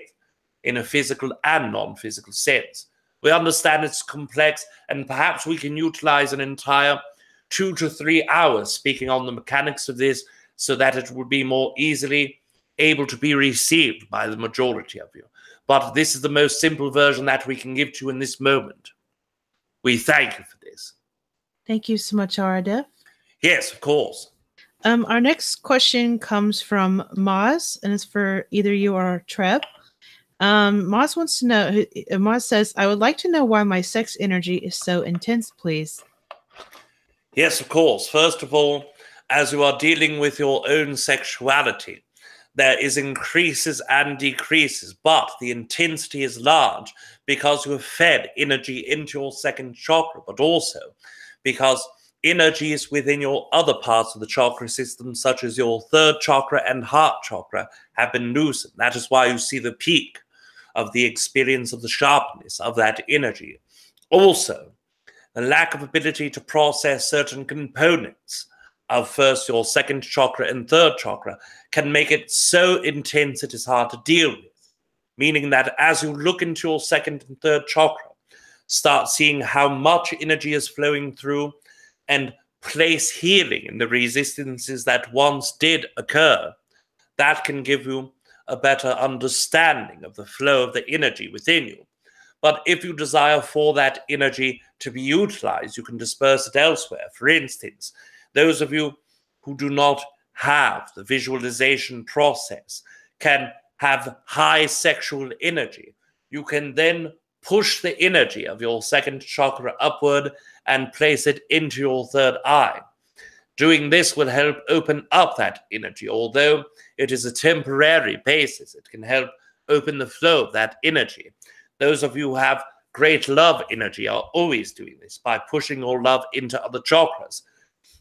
in a physical and non-physical sense. We understand it's complex, and perhaps we can utilize an entire 2 to 3 hours speaking on the mechanics of this, so that it would be more easily able to be received by the majority of you. But this is the most simple version that we can give to you in this moment. We thank you for this. Thank you so much, Aridif. Yes, of course. Our next question comes from Maz, and it's for either you or Treb. Maz wants to know, Maz says, I would like to know why my sex energy is so intense, please. Yes, of course. First of all, as you are dealing with your own sexuality, there is increases and decreases, but the intensity is large because you have fed energy into your second chakra, but also because energies within your other parts of the chakra system, such as your third chakra and heart chakra, have been loosened. That is why you see the peak of the experience of the sharpness of that energy. Also, the lack of ability to process certain components of first your second chakra and third chakra can make it so intense it is hard to deal with. Meaning that as you look into your second and third chakra, start seeing how much energy is flowing through and place healing in the resistances that once did occur, that can give you a better understanding of the flow of the energy within you. But if you desire for that energy to be utilized, you can disperse it elsewhere. For instance, those of you who do not have the visualization process can have high sexual energy. You can then push the energy of your second chakra upward and place it into your third eye. Doing this will help open up that energy. Although it is a temporary basis, it can help open the flow of that energy. Those of you who have great love energy are always doing this by pushing your love into other chakras.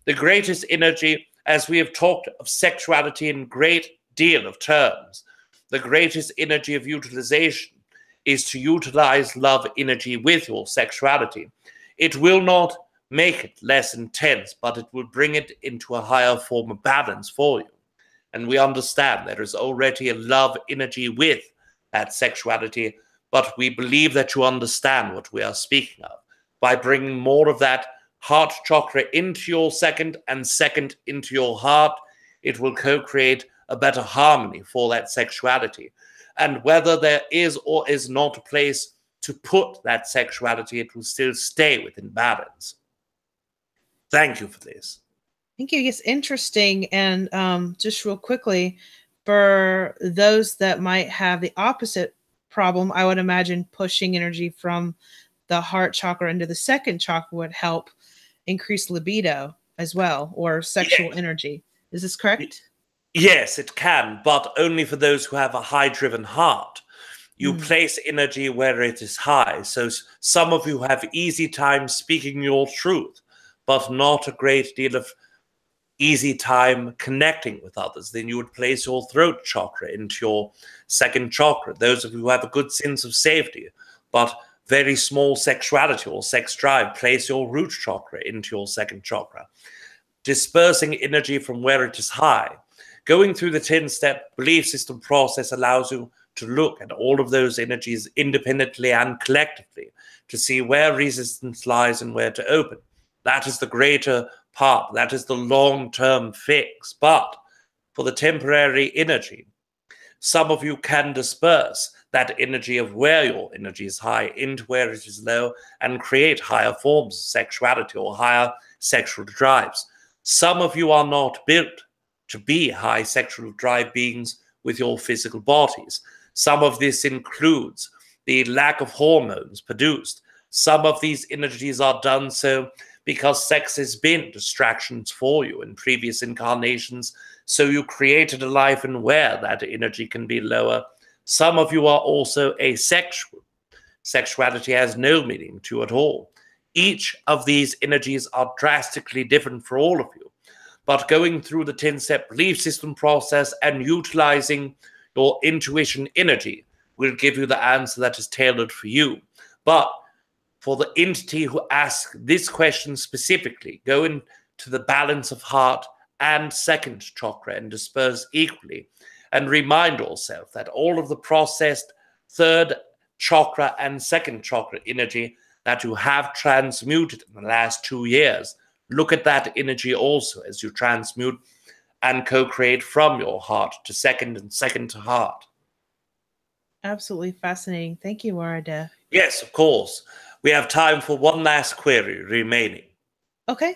The greatest energy, as we have talked of sexuality in great deal of terms, the greatest energy of utilization is to utilize love energy with your sexuality. It will not make it less intense, but it will bring it into a higher form of balance for you. And we understand there is already a love energy with that sexuality, but we believe that you understand what we are speaking of. By bringing more of that heart chakra into your second and second into your heart, it will co-create a better harmony for that sexuality. And whether there is or is not a place to put that sexuality, it will still stay within balance. Thank you for this. Thank you. It's interesting. And just real quickly, for those that might have the opposite problem, I would imagine pushing energy from the heart chakra into the second chakra would help increase libido as well, or sexual energy. Is this correct? Yes, it can, but only for those who have a high-driven heart. You place energy where it is high. So some of you have easy time speaking your truth, but not a great deal of easy time connecting with others. Then you would place your throat chakra into your second chakra. Those of you who have a good sense of safety, but very small sexuality or sex drive, place your root chakra into your second chakra. Dispersing energy from where it is high. Going through the 10-step belief system process allows you to look at all of those energies independently and collectively to see where resistance lies and where to open. That is the greater part. That is the long-term fix. But for the temporary energy, some of you can disperse that energy of where your energy is high into where it is low and create higher forms of sexuality or higher sexual drives. Some of you are not built to be high sexual drive beings with your physical bodies. Some of this includes the lack of hormones produced. Some of these energies are done so because sex has been distractions for you in previous incarnations, so you created a life in where that energy can be lower. Some of you are also asexual. Sexuality has no meaning to you at all. Each of these energies are drastically different for all of you. But going through the 10-step belief system process and utilizing your intuition energy will give you the answer that is tailored for you. But for the entity who asks this question specifically, go into the balance of heart and second chakra and disperse equally. And remind yourself that all of the processed third chakra and second chakra energy that you have transmuted in the last 2 years, look at that energy also as you transmute and co-create from your heart to second and second to heart. Absolutely fascinating. Thank you, Aridif. Yes, of course. We have time for one last query remaining. Okay.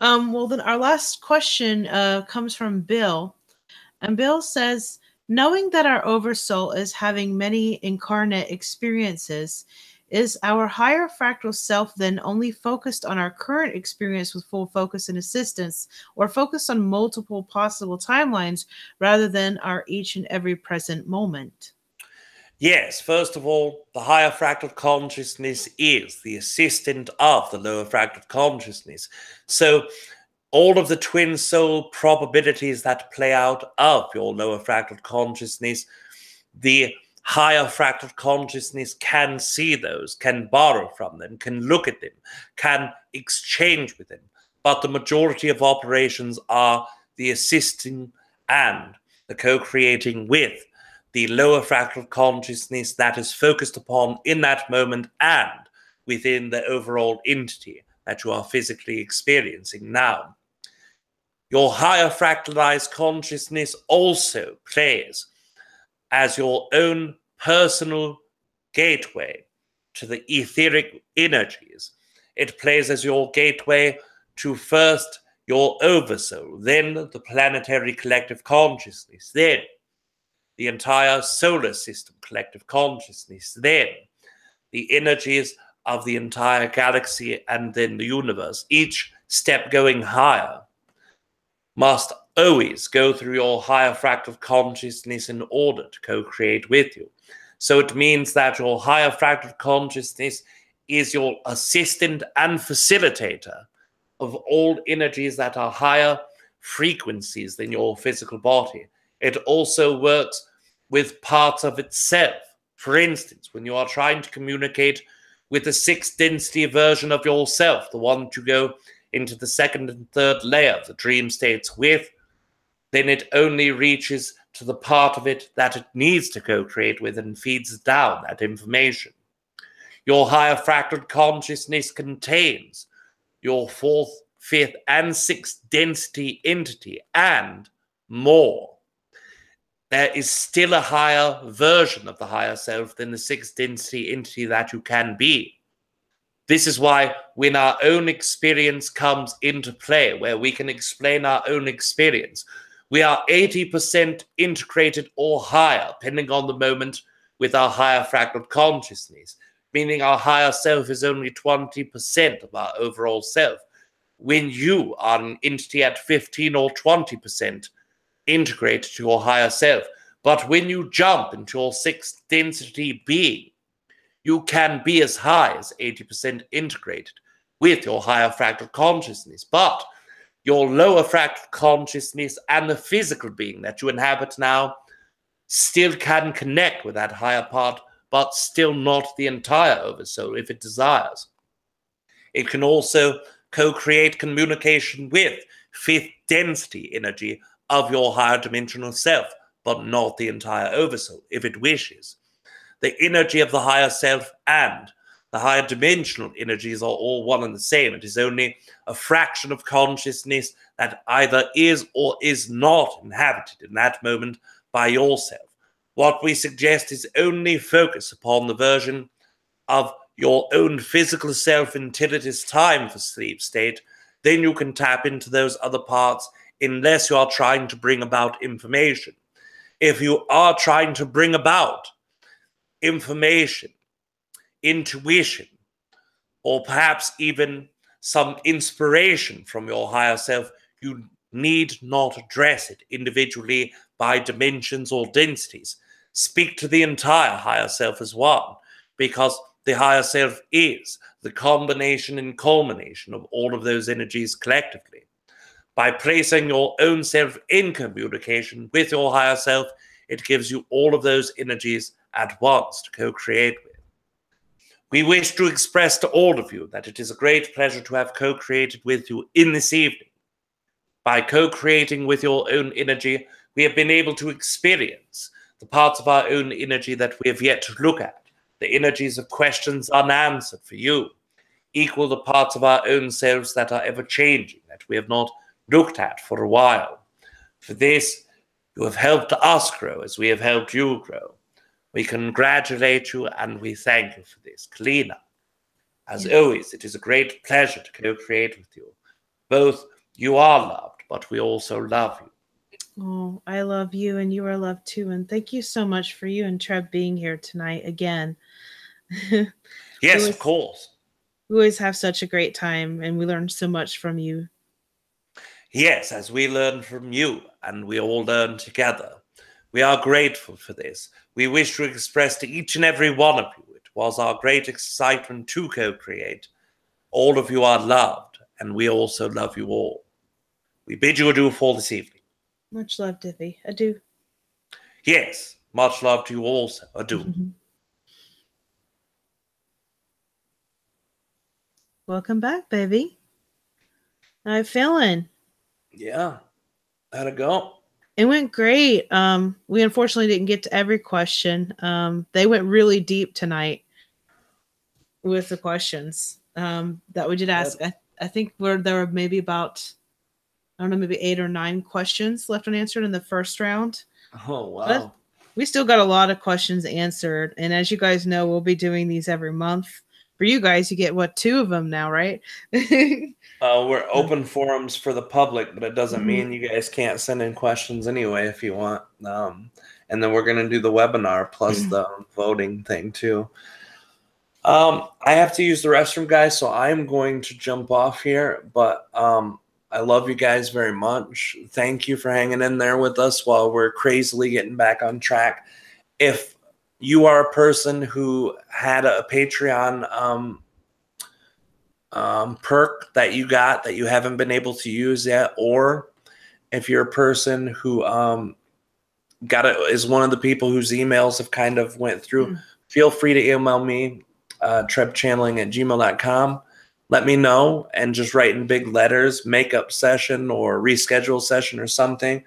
Well, then our last question comes from Bill. And Bill says, knowing that our oversoul is having many incarnate experiences, is our higher fractal self then only focused on our current experience with full focus and assistance, or focused on multiple possible timelines rather than our each and every present moment? Yes, first of all, the higher fractal consciousness is the assistant of the lower fractal consciousness. So all of the twin soul probabilities that play out of your lower fractal consciousness, the higher fractal consciousness can see those, can borrow from them, can look at them, can exchange with them. But the majority of operations are the assisting and the co-creating with the lower fractal consciousness that is focused upon in that moment and within the overall entity that you are physically experiencing now. Your higher fractalized consciousness also plays as your own personal gateway to the etheric energies. It plays as your gateway to first your oversoul, then the planetary collective consciousness, then the entire solar system collective consciousness, then the energies of the entire galaxy, and then the universe, each step going higher. must always go through your higher fractal consciousness in order to co-create with you. So it means that your higher fractal consciousness is your assistant and facilitator of all energies that are higher frequencies than your physical body. It also works with parts of itself. For instance, when you are trying to communicate with the 6th density version of yourself, the one to go into the 2nd and 3rd layer of the dream states with, then it only reaches to the part of it that it needs to co-create with and feeds down that information. Your higher fractal consciousness contains your 4th, 5th, and 6th density entity and more. There is still a higher version of the higher self than the 6th density entity that you can be. This is why when our own experience comes into play, where we can explain our own experience, we are 80% integrated or higher, depending on the moment, with our higher fractal consciousness, meaning our higher self is only 20% of our overall self. When you are an entity at 15 or 20% integrated to your higher self, but when you jump into your 6th density being, you can be as high as 80% integrated with your higher fractal consciousness. But your lower fractal consciousness and the physical being that you inhabit now still can connect with that higher part, but still not the entire oversoul if it desires. It can also co-create communication with 5th density energy of your higher dimensional self, but not the entire oversoul if it wishes. The energy of the higher self and the higher dimensional energies are all one and the same. It is only a fraction of consciousness that either is or is not inhabited in that moment by yourself. What we suggest is only focus upon the version of your own physical self until it is time for sleep state. Then you can tap into those other parts unless you are trying to bring about information. If you are trying to bring about information, intuition, or perhaps even some inspiration from your higher self, you need not address it individually by dimensions or densities. Speak to the entire higher self as one, because the higher self is the combination and culmination of all of those energies collectively. By placing your own self in communication with your higher self, it gives you all of those energies at once to co-create with. We wish to express to all of you that it is a great pleasure to have co-created with you in this evening. By co-creating with your own energy, we have been able to experience the parts of our own energy that we have yet to look at, the energies of questions unanswered for you, equal the parts of our own selves that are ever-changing, that we have not looked at for a while. For this, you have helped us grow as we have helped you grow. We congratulate you and we thank you for this. Kalina, as always, it is a great pleasure to co-create with you. Both you are loved, but we also love you. Oh, I love you and you are loved too. And thank you so much for you and Treb being here tonight again. Yes, of course. We always have such a great time and we learn so much from you. Yes, as we learn from you and we all learn together. We are grateful for this. We wish to express to each and every one of you, it was our great excitement to co-create. All of you are loved, and we also love you all. We bid you adieu for this evening. Much love, Diffie. Adieu. Yes, much love to you also. Adieu. Welcome back, baby. How you feeling? Yeah. How'd it go? It went great. We unfortunately didn't get to every question. They went really deep tonight with the questions that we did ask. I think there were maybe about, I don't know, maybe 8 or 9 questions left unanswered in the first round. Oh, wow. But we still got a lot of questions answered. And as you guys know, we'll be doing these every month. For you guys, you get, 2 of them now, right? We're open forums for the public, but it doesn't mean you guys can't send in questions anyway if you want. And then we're going to do the webinar plus the voting thing too. I have to use the restroom, guys, so I'm going to jump off here. But I love you guys very much. Thank you for hanging in there with us while we're crazily getting back on track. If you are a person who had a Patreon perk that you got that you haven't been able to use yet, or if you're a person who got it, is one of the people whose emails have kind of went through, feel free to email me, trebchanneling@gmail.com. Let me know, and just write in big letters, makeup session or reschedule session or something.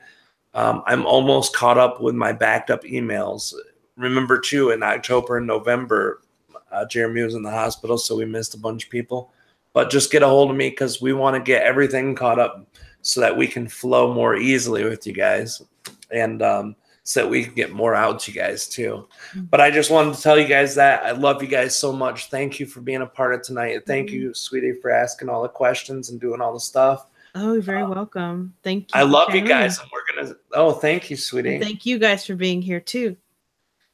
I'm almost caught up with my backed up emails. Remember, too, in October and November, Jeremy was in the hospital, so we missed a bunch of people. But just get a hold of me, because we want to get everything caught up so that we can flow more easily with you guys, and so that we can get more out to you guys, too. But I just wanted to tell you guys that I love you guys so much. Thank you for being a part of tonight. Thank you, sweetie, for asking all the questions and doing all the stuff. Oh, you're very welcome. Thank you. I love you guys. And we're going to, oh, thank you, sweetie. And thank you guys for being here, too.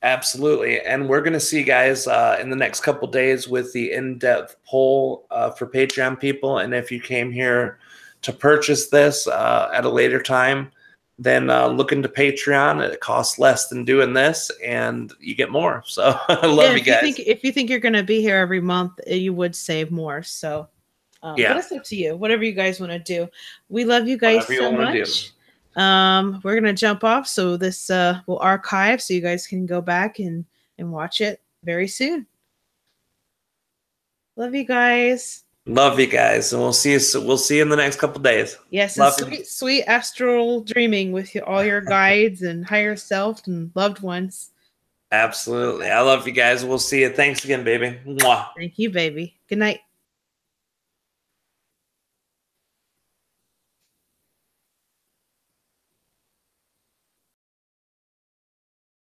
Absolutely. And we're going to see you guys in the next couple days with the in-depth poll for Patreon people. And if you came here to purchase this at a later time, then look into Patreon. It costs less than doing this, and you get more. So I love you guys. If you think you're going to be here every month, you would save more. So yeah, but it's up to you. Whatever you guys want to do. We love you guys so much. We're going to jump off, so this will archive, so you guys can go back and watch it very soon. Love you guys. Love you guys, and we'll see you. We'll see you in the next couple days. Yes, and sweet astral dreaming with all your guides and higher self and loved ones. Absolutely, I love you guys. We'll see you. Thanks again, baby. Mwah. Thank you, baby. Good night.